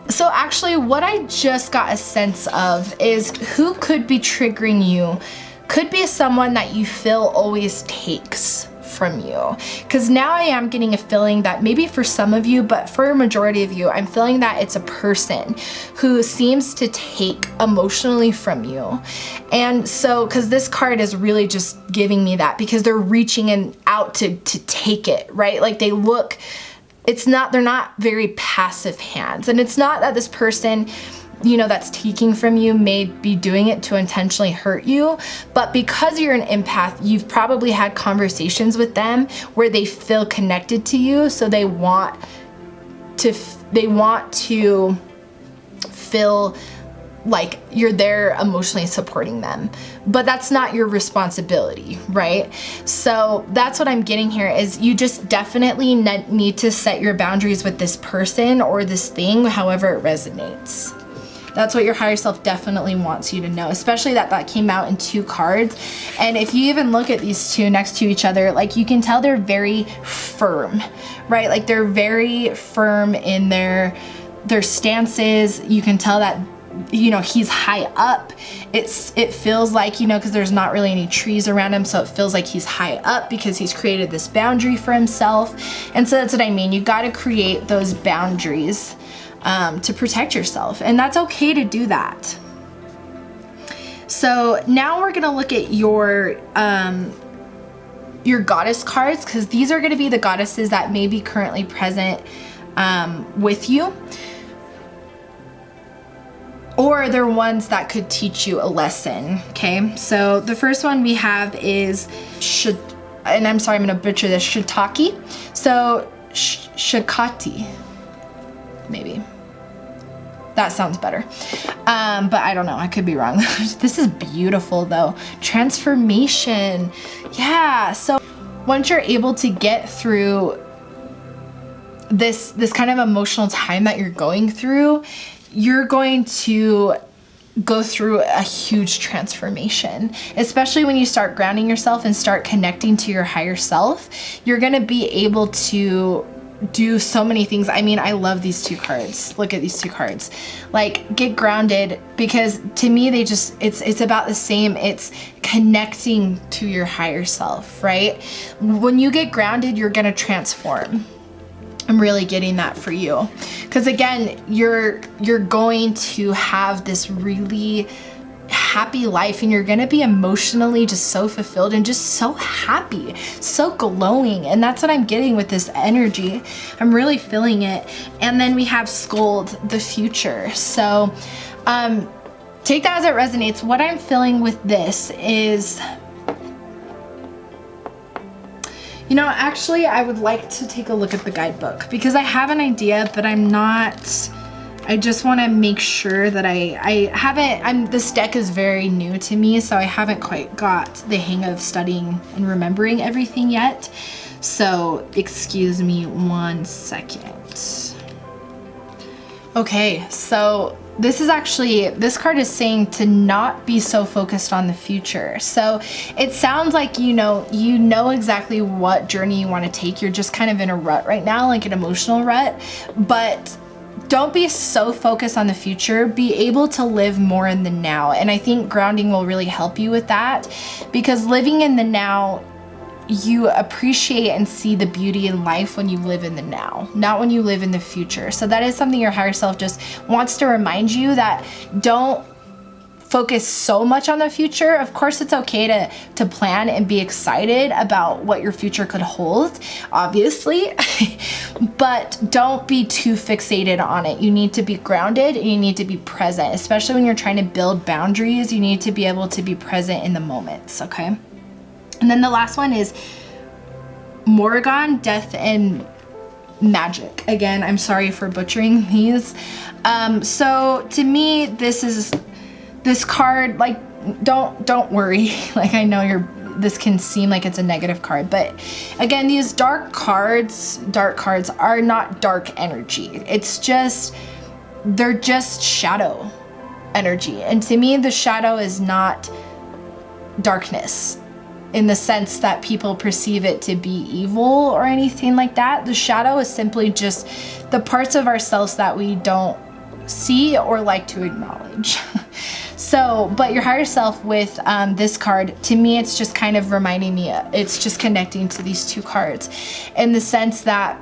Speaker 1: So actually what I just got a sense of is who could be triggering you could be someone that you feel always takes from you. Because now I am getting a feeling that maybe for some of you, but for a majority of you, I'm feeling that it's a person who seems to take emotionally from you. And so, because this card is really just giving me that, because they're reaching out to take it, right? Like they look, they're not very passive hands. And it's not that this person, you know, that's taking from you may be doing it to intentionally hurt you, but because you're an empath, you've probably had conversations with them where they feel connected to you, so they want to feel like you're there emotionally supporting them, but that's not your responsibility, right? So that's what I'm getting here, is you just definitely need to set your boundaries with this person or this thing, however it resonates. That's what your higher self definitely wants you to know, especially that came out in 2 cards. And if you even look at these 2 next to each other, like you can tell they're very firm, right? Like they're very firm in their stances. You can tell that, you know, he's high up. It feels like, you know, because there's not really any trees around him, so it feels like he's high up because he's created this boundary for himself. And so that's what I mean. You got to create those boundaries to protect yourself, and that's okay to do that. So now we're gonna look at your goddess cards, because these are gonna be the goddesses that may be currently present with you, or they're ones that could teach you a lesson. Okay, so the first one we have is and I'm sorry, I'm gonna butcher this, Shiitake. So Shikati, maybe. That sounds better. But I don't know, I could be wrong. This is beautiful though. Transformation. Yeah, so once you're able to get through this kind of emotional time that you're going through, you're going to go through a huge transformation, especially when you start grounding yourself and start connecting to your higher self. You're gonna be able to do so many things. I mean, I love these 2 cards. Look at these 2 cards. Like, get grounded, because to me they just, it's about the same. It's connecting to your higher self, right? When you get grounded, you're gonna transform. I'm really getting that for you, because again, you're going to have this really happy life, and you're gonna be emotionally just so fulfilled and just so happy, so glowing. And that's what I'm getting with this energy. I'm really feeling it. And then we have Scold, the future. So take that as it resonates. What I'm feeling with this is, you know, actually I would like to take a look at the guidebook, because I have an idea, but I just want to make sure that this deck is very new to me, so I haven't quite got the hang of studying and remembering everything yet. So excuse me 1 second. Okay, so this card is saying to not be so focused on the future. So it sounds like you know exactly what journey you want to take. You're just kind of in a rut right now, like an emotional rut, but don't be so focused on the future. Be able to live more in the now. And I think grounding will really help you with that, because living in the now, you appreciate and see the beauty in life when you live in the now, not when you live in the future. So that is something your higher self just wants to remind you, that don't focus so much on the future. Of course, it's okay to plan and be excited about what your future could hold, obviously, but don't be too fixated on it. You need to be grounded and you need to be present, especially when you're trying to build boundaries. You need to be able to be present in the moments, okay? And then the last one is Morrigan, Death and Magic. Again, I'm sorry for butchering these. So to me, this card, like, don't worry. Like, I know this can seem like it's a negative card, but again, these dark cards are not dark energy. They're just shadow energy. And to me, the shadow is not darkness in the sense that people perceive it to be evil or anything like that. The shadow is simply just the parts of ourselves that we don't see or like to acknowledge. So, but your higher self with this card, to me, it's just kind of reminding me, it's just connecting to these two cards in the sense that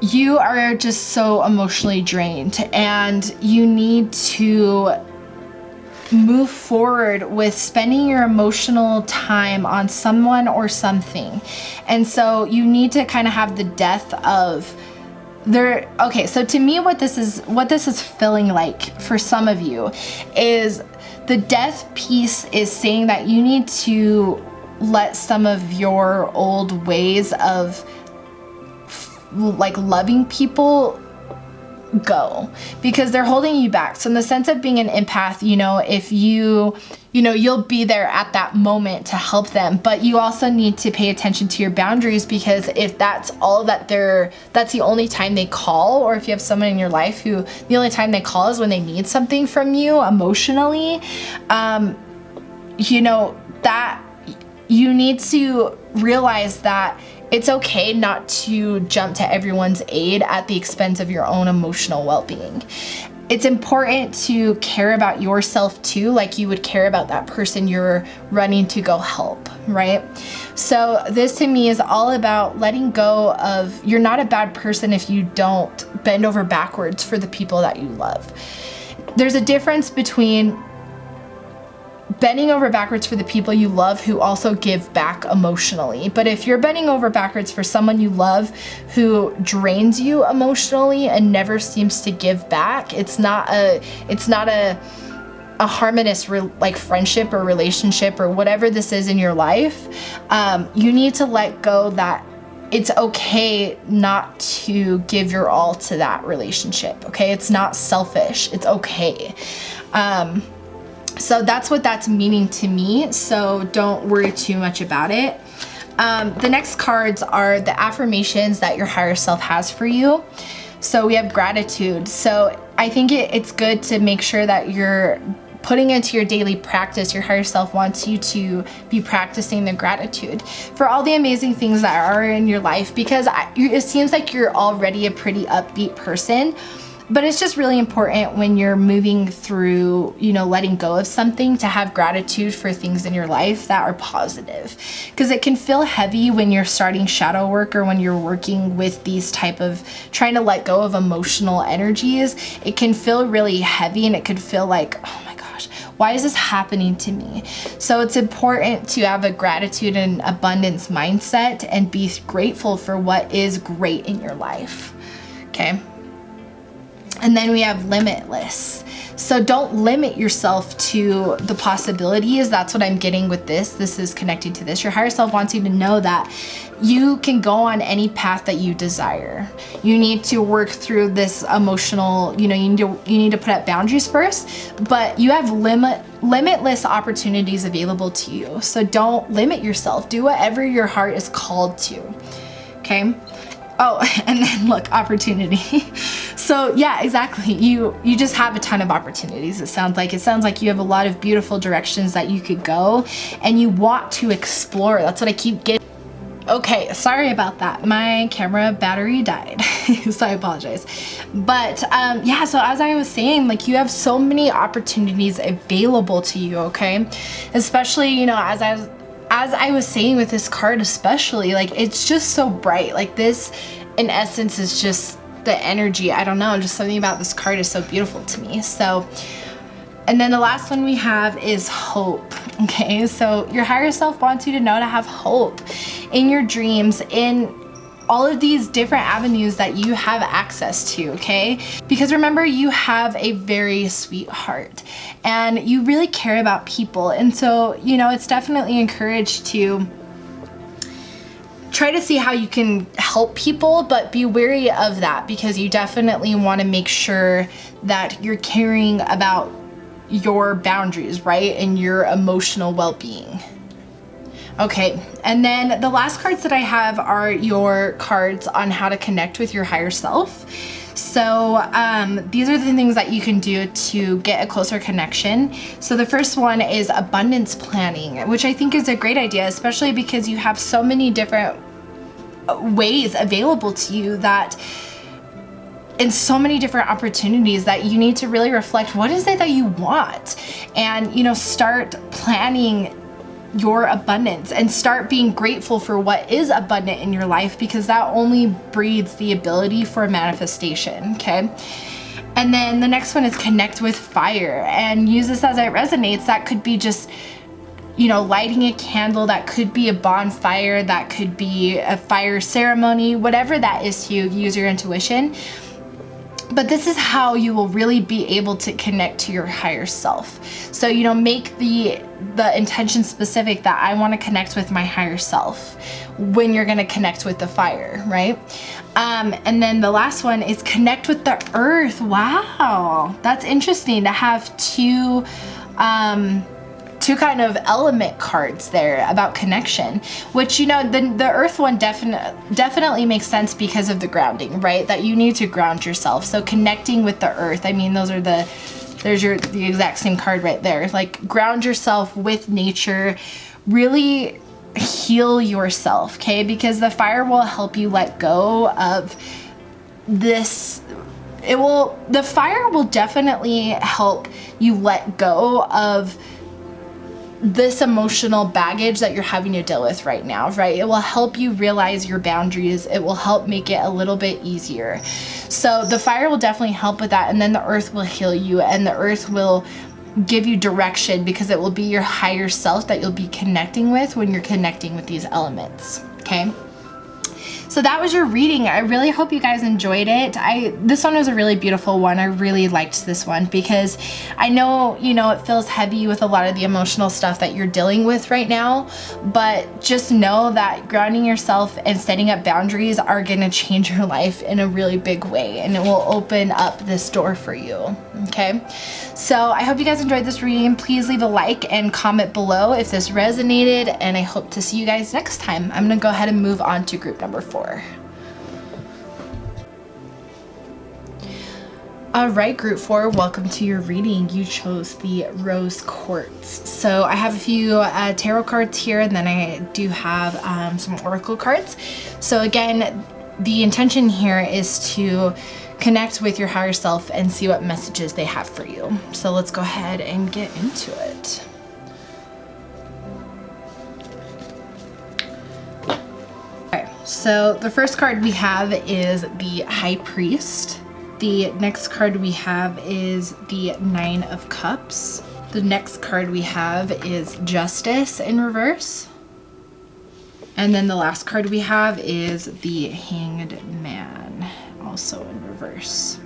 Speaker 1: you are just so emotionally drained and you need to move forward with spending your emotional time on someone or something. And so you need to kind of have the death of there. Okay, so to me, what this is feeling like for some of you is the death piece is saying that you need to let some of your old ways of like loving people go, because they're holding you back. So in the sense of being an empath, if you'll be there at that moment to help them, but you also need to pay attention to your boundaries, because if that's all that that's the only time they call, or if you have someone in your life who the only time they call is when they need something from you emotionally, that you need to realize that it's okay not to jump to everyone's aid at the expense of your own emotional well-being. It's important to care about yourself too, like you would care about that person you're running to go help, right? So this to me is all about letting go of, you're not a bad person if you don't bend over backwards for the people that you love. There's a difference between bending over backwards for the people you love who also give back emotionally. But if you're bending over backwards for someone you love who drains you emotionally and never seems to give back, it's not a harmonious like friendship or relationship or whatever this is in your life. You need to let go that it's okay not to give your all to that relationship. Okay, it's not selfish. It's okay. So that's what that's meaning to me. So don't worry too much about it. The next cards are the affirmations that your higher self has for you. So we have gratitude. So I think it's good to make sure that you're putting into your daily practice. Your higher self wants you to be practicing the gratitude for all the amazing things that are in your life, because it seems like you're already a pretty upbeat person. But it's just really important when you're moving through, letting go of something, to have gratitude for things in your life that are positive. Because it can feel heavy when you're starting shadow work or when you're working with these type of trying to let go of emotional energies. It can feel really heavy and it could feel like, oh my gosh, why is this happening to me? So it's important to have a gratitude and abundance mindset and be grateful for what is great in your life. Okay. And then we have limitless. So don't limit yourself to the possibilities. That's what I'm getting with this. This is connected to this. Your higher self wants you to know that you can go on any path that you desire. You need to work through this emotional, you need to put up boundaries first, but you have limitless opportunities available to you. So don't limit yourself. Do whatever your heart is called to. Okay? Oh, and then look, opportunity. So yeah, exactly. You just have a ton of opportunities. It sounds like you have a lot of beautiful directions that you could go and you want to explore. That's what I keep getting. Okay, sorry about that. My camera battery died, so I apologize. But yeah, so as I was saying, like you have so many opportunities available to you, okay? Especially, as I was saying with this card especially, like it's just so bright. Like this, in essence, is just the energy. I don't know, just something about this card is so beautiful to me. So, and then the last one we have is hope. Okay, so your higher self wants you to know to have hope in your dreams, in all of these different avenues that you have access to, okay? Because remember, you have a very sweet heart and you really care about people. And so, it's definitely encouraged to try to see how you can help people, but be wary of that, because you definitely want to make sure that you're caring about your boundaries, right? And your emotional well-being. Okay, and then the last cards that I have are your cards on how to connect with your higher self. So these are the things that you can do to get a closer connection. So the first one is abundance planning, which I think is a great idea, especially because you have so many different ways available to you that in so many different opportunities that you need to really reflect, what is it that you want? And, you know, start planning your abundance and start being grateful for what is abundant in your life, because that only breeds the ability for manifestation, okay? And then the next one is connect with fire, and use this as it resonates. That could be just, you know, lighting a candle, that could be a bonfire, that could be a fire ceremony, whatever that is to you, use your intuition. But this is how you will really be able to connect to your higher self. So, you know, make the intention specific that I want to connect with my higher self when you're going to connect with the fire, right? And then the last one is connect with the earth. Wow, that's interesting to have two kind of element cards there about connection, which, you know, the earth one definitely makes sense because of the grounding, right? That you need to ground yourself. So connecting with the earth, I mean, there's the exact same card right there. Like, ground yourself with nature, really heal yourself, okay? Because the fire will help you let go of this. The fire will definitely help you let go of this emotional baggage that you're having to deal with right now, right? It will help you realize your boundaries. It will help make it a little bit easier. So the fire will definitely help with that. And then the earth will heal you, and the earth will give you direction, because it will be your higher self that you'll be connecting with when you're connecting with these elements, okay? So that was your reading. I really hope you guys enjoyed it. This one was a really beautiful one. I really liked this one because I know, you know, it feels heavy with a lot of the emotional stuff that you're dealing with right now, but just know that grounding yourself and setting up boundaries are going to change your life in a really big way, and it will open up this door for you, okay? So I hope you guys enjoyed this reading. Please leave a like and comment below if this resonated, and I hope to see you guys next time. I'm going to go ahead and move on to group number 4. All right, group 4, welcome to your reading. You chose the rose quartz. So I have a few tarot cards here, and then I do have some oracle cards. So again, the intention here is to connect with your higher self and see what messages they have for you. So let's go ahead and get into it. Okay, so the first card we have is the High Priest. The next card we have is the Nine of Cups. The next card we have is Justice in reverse. And then the last card we have is the Hanged Man, also in reverse.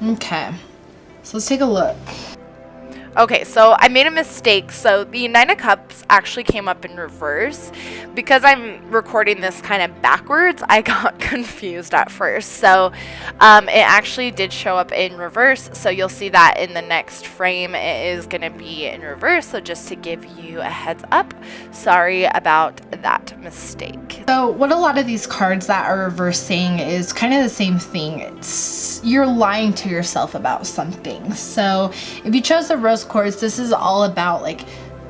Speaker 1: Okay, so let's take a look.
Speaker 2: Okay, so I made a mistake. So the Nine of Cups actually came up in reverse. Because I'm recording this kind of backwards, I got confused at first. So it actually did show up in reverse. So you'll see that in the next frame, it is going to be in reverse. So just to give you a heads up, sorry about that mistake.
Speaker 1: So what a lot of these cards that are reversing is kind of the same thing. You're lying to yourself about something. So if you chose the rose quartz, this is all about like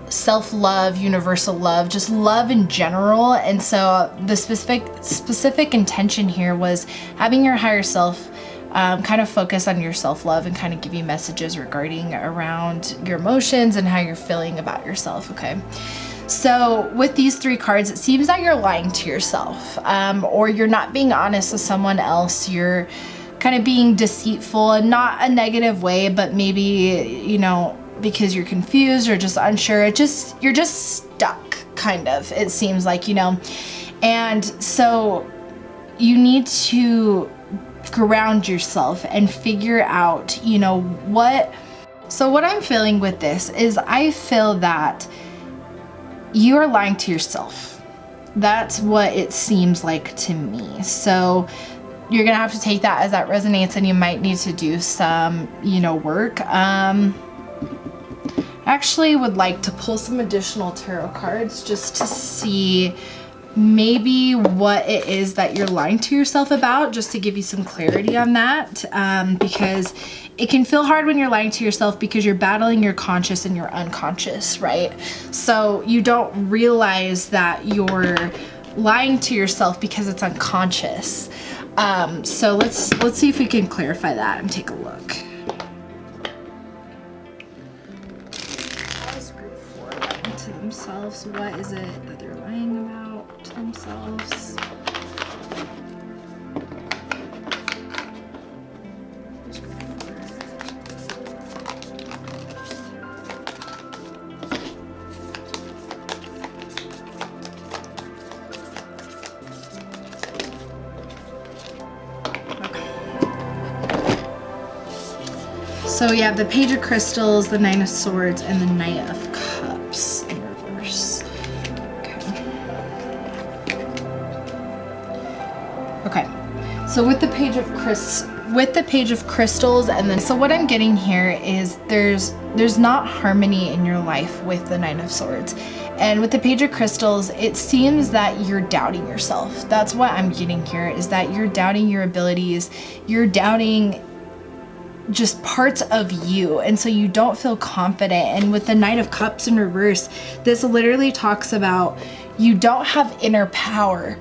Speaker 1: self-love, universal love, just love in general. And so the specific intention here was having your higher self kind of focus on your self-love and kind of give you messages regarding around your emotions and how you're feeling about yourself, okay? So with these 3 cards, it seems that you're lying to yourself, or you're not being honest with someone else. You're kind of being deceitful, and not a negative way, but maybe, you know, because you're confused or just unsure. You're just stuck, kind of, it seems like, you know. And so you need to ground yourself and figure out, you know, what I'm feeling with this is I feel that you are lying to yourself. That's what it seems like to me. So you're gonna have to take that as that resonates, and you might need to do some, you know, work. Actually would like to pull some additional tarot cards just to see maybe what it is that you're lying to yourself about, just to give you some clarity on that, because it can feel hard when you're lying to yourself because you're battling your conscious and your unconscious, right? So you don't realize that you're lying to yourself because it's unconscious. So let's see if we can clarify that and take a look. How is group 4 lying to themselves? What is it that they're lying about to themselves? So we have the Page of Crystals, the Nine of Swords, and the Knight of Cups in reverse. Okay. So with the Page of Crystals, and then so what I'm getting here is there's not harmony in your life with the Nine of Swords. And with the Page of Crystals, it seems that you're doubting yourself. That's what I'm getting here, is that you're doubting your abilities. You're doubting just parts of you, and so you don't feel confident. And with the Knight of Cups in reverse, this literally talks about you don't have inner power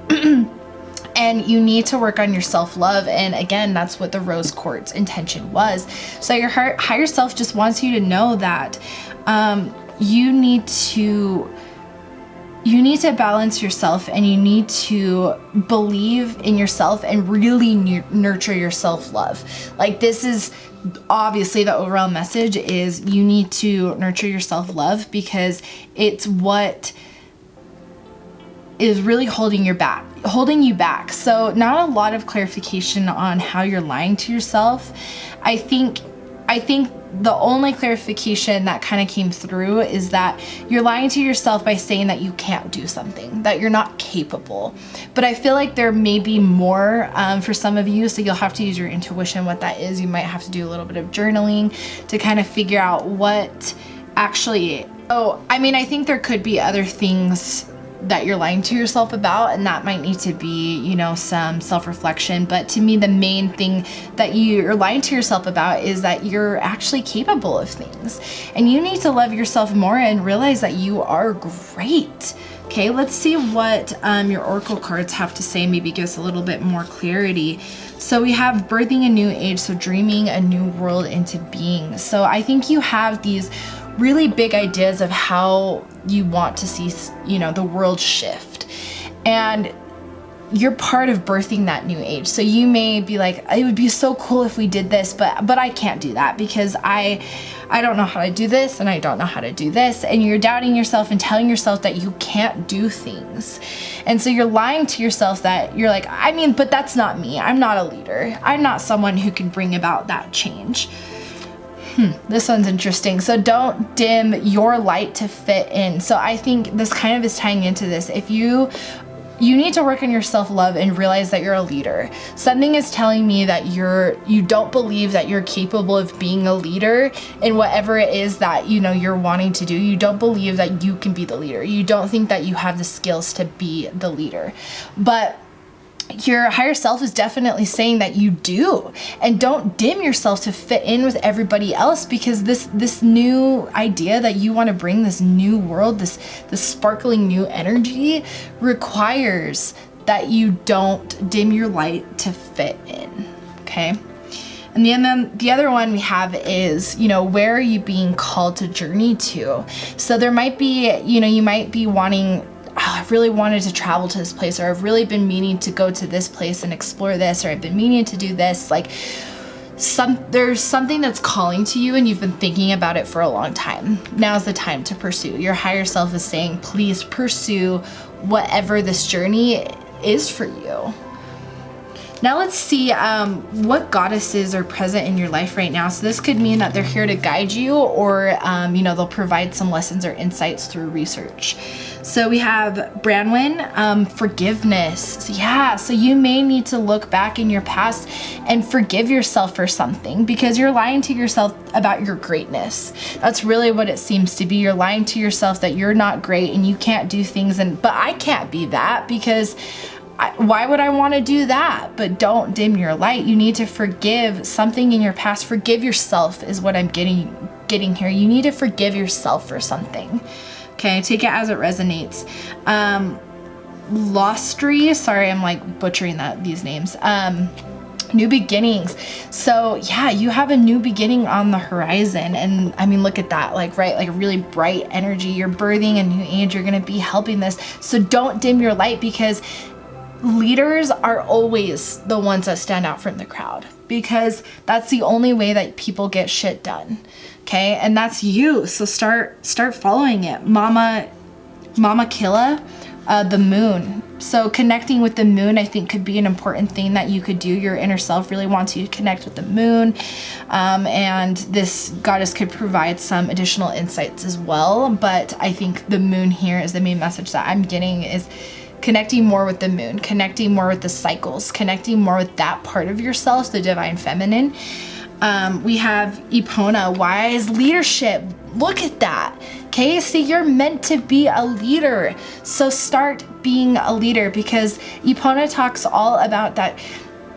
Speaker 1: and you need to work on your self-love. And again, that's what the Rose Quartz intention was. So your higher self just wants you to know that you need to balance yourself, and you need to believe in yourself and really nurture your self-love. Like, this is obviously the overall message is you need to nurture your self-love, because it's what is really holding you back. So not a lot of clarification on how you're lying to yourself. I think the only clarification that kind of came through is that you're lying to yourself by saying that you can't do something, that you're not capable. But I feel like there may be more for some of you, so you'll have to use your intuition what that is. You might have to do a little bit of journaling to kind of figure out what actually. Oh, I mean, I think there could be other things that you're lying to yourself about, and that might need to be, you know, some self-reflection. But to me, the main thing that you're lying to yourself about is that you're actually capable of things, and you need to love yourself more and realize that you are great. Okay, let's see what your oracle cards have to say, maybe give us a little bit more clarity. So we have birthing a new age, so dreaming a new world into being. So I think you have these really big ideas of how you want to see, you know, the world shift, and you're part of birthing that new age. So you may be like, it would be so cool if we did this, but I can't do that because I don't know how to do this, and I don't know how to do this. And you're doubting yourself and telling yourself that you can't do things. And so you're lying to yourself that you're like, I mean, but that's not me. I'm not a leader. I'm not someone who can bring about that change. This one's interesting. So don't dim your light to fit in. So I think this kind of is tying into this. If you need to work on your self-love and realize that you're a leader. Something is telling me that you don't believe that you're capable of being a leader in whatever it is that, you know, you're wanting to do. You don't believe that you can be the leader. You don't think that you have the skills to be the leader. But your higher self is definitely saying that you do, and don't dim yourself to fit in with everybody else, because this new idea that you want to bring, this new world, this sparkling new energy, requires that you don't dim your light to fit in. Okay. And then the other one we have is, you know, where are you being called to journey to? So there might be, you know, you might be wanting, I've really wanted to travel to this place, or I've really been meaning to go to this place and explore this, or I've been meaning to do this. Like, there's something that's calling to you and you've been thinking about it for a long time. Now's the time to pursue. Your higher self is saying, please pursue whatever this journey is for you. Now let's see what goddesses are present in your life right now. So this could mean that they're here to guide you, or you know, they'll provide some lessons or insights through research. So we have Branwen, forgiveness. So yeah, so you may need to look back in your past and forgive yourself for something, because you're lying to yourself about your greatness. That's really what it seems to be. You're lying to yourself that you're not great and you can't do things, but I can't be that, because why would I want to do that? But don't dim your light. You need to forgive something in your past. Forgive yourself is what I'm getting here. You need to forgive yourself for something. Okay, take it as it resonates. Lostry. Sorry, I'm like butchering these names. New beginnings. So yeah, you have a new beginning on the horizon. And I mean, look at that, like, right, like really bright energy. You're birthing a new age. You're going to be helping this. So don't dim your light, because leaders are always the ones that stand out from the crowd, because that's the only way that people get shit done. Okay. And that's you. So start following it. Mama Killa, the moon. So connecting with the moon, I think, could be an important thing that you could do. Your inner self really wants you to connect with the moon. And this goddess could provide some additional insights as well. But I think the moon here is the main message that I'm getting, is connecting more with the moon, connecting more with the cycles, connecting more with that part of yourself, the divine feminine. We have Epona, wise leadership. Look at that. Okay, so you're meant to be a leader. So start being a leader, because Epona talks all about that.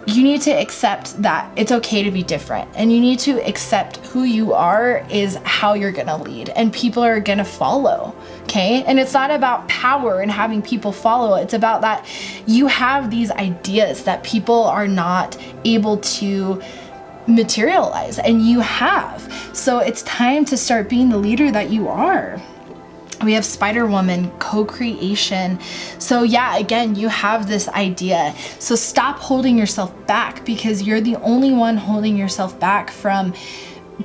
Speaker 1: You need to accept that it's okay to be different, and you need to accept who you are is how you're gonna lead, and people are gonna follow. Okay, and it's not about power and having people follow. It's about that you have these ideas that people are not able to materialize, and you have. So it's time to start being the leader that you are. We have Spider Woman, co-creation. So yeah, again, you have this idea. So stop holding yourself back, because you're the only one holding yourself back from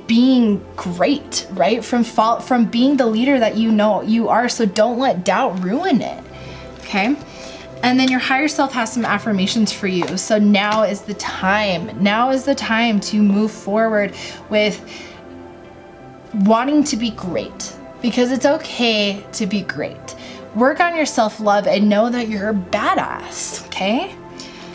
Speaker 1: being great, right? From being the leader that you know you are. So don't let doubt ruin it. Okay. And then your higher self has some affirmations for you. So now is the time. Now is the time to move forward with wanting to be great, because it's okay to be great. Work on your self-love and know that you're a badass, okay?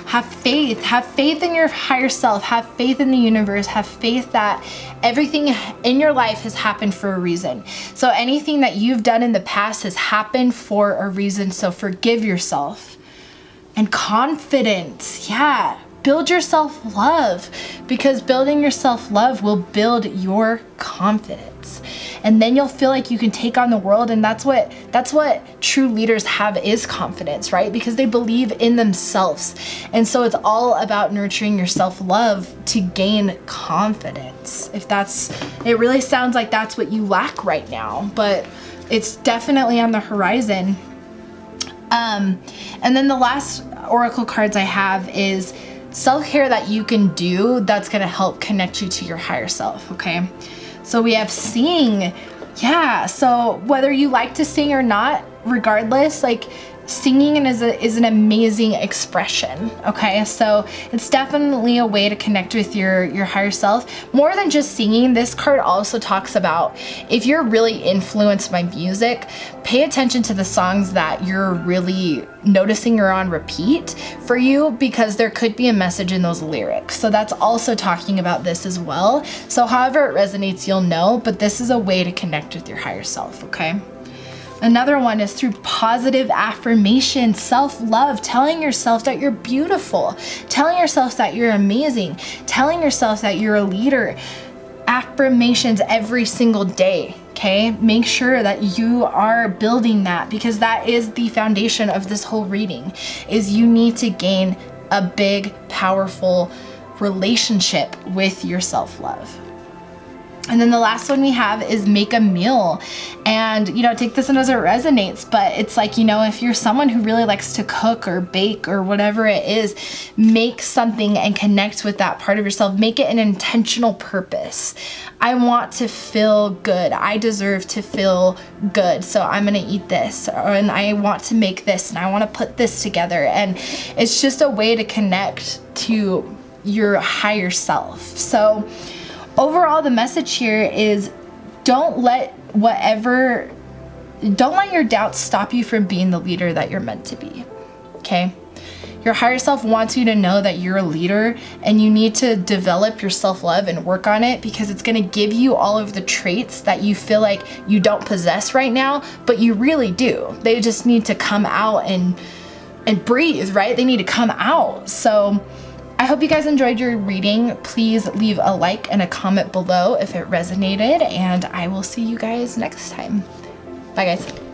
Speaker 1: Have faith in your higher self, have faith in the universe, have faith that everything in your life has happened for a reason. So anything that you've done in the past has happened for a reason, so forgive yourself. And confidence, yeah, build your self-love, because building your self-love will build your confidence. And then you'll feel like you can take on the world, and that's what true leaders have, is confidence, right? Because they believe in themselves. And so it's all about nurturing your self-love to gain confidence. It really sounds like that's what you lack right now, but it's definitely on the horizon. And then the last oracle cards I have is self-care that you can do that's going to help connect you to your higher self. Okay. So we have sing. Yeah. So whether you like to sing or not, regardless, like, singing is an amazing expression. Okay, so it's definitely a way to connect with your higher self. More than just singing, this card also talks about if you're really influenced by music, pay attention to the songs that you're really noticing are on repeat for you, because there could be a message in those lyrics. So that's also talking about this as well. So however it resonates, you'll know, but this is a way to connect with your higher self. Okay. Another one is through positive affirmation, self-love, telling yourself that you're beautiful, telling yourself that you're amazing, telling yourself that you're a leader. Affirmations every single day, okay? Make sure that you are building that, because that is the foundation of this whole reading, is you need to gain a big, powerful relationship with your self-love. And then the last one we have is make a meal. And, take this in as it resonates, but it's like, if you're someone who really likes to cook or bake or whatever it is, make something and connect with that part of yourself. Make it an intentional purpose. I want to feel good. I deserve to feel good. So I'm going to eat this, and I want to make this, and I want to put this together. And it's just a way to connect to your higher self. So overall, the message here is don't let your doubts stop you from being the leader that you're meant to be, okay? Your higher self wants you to know that you're a leader, and you need to develop your self-love and work on it, because it's going to give you all of the traits that you feel like you don't possess right now, but you really do. They just need to come out and breathe, right? They need to come out. So I hope you guys enjoyed your reading. Please leave a like and a comment below if it resonated, and I will see you guys next time. Bye, guys.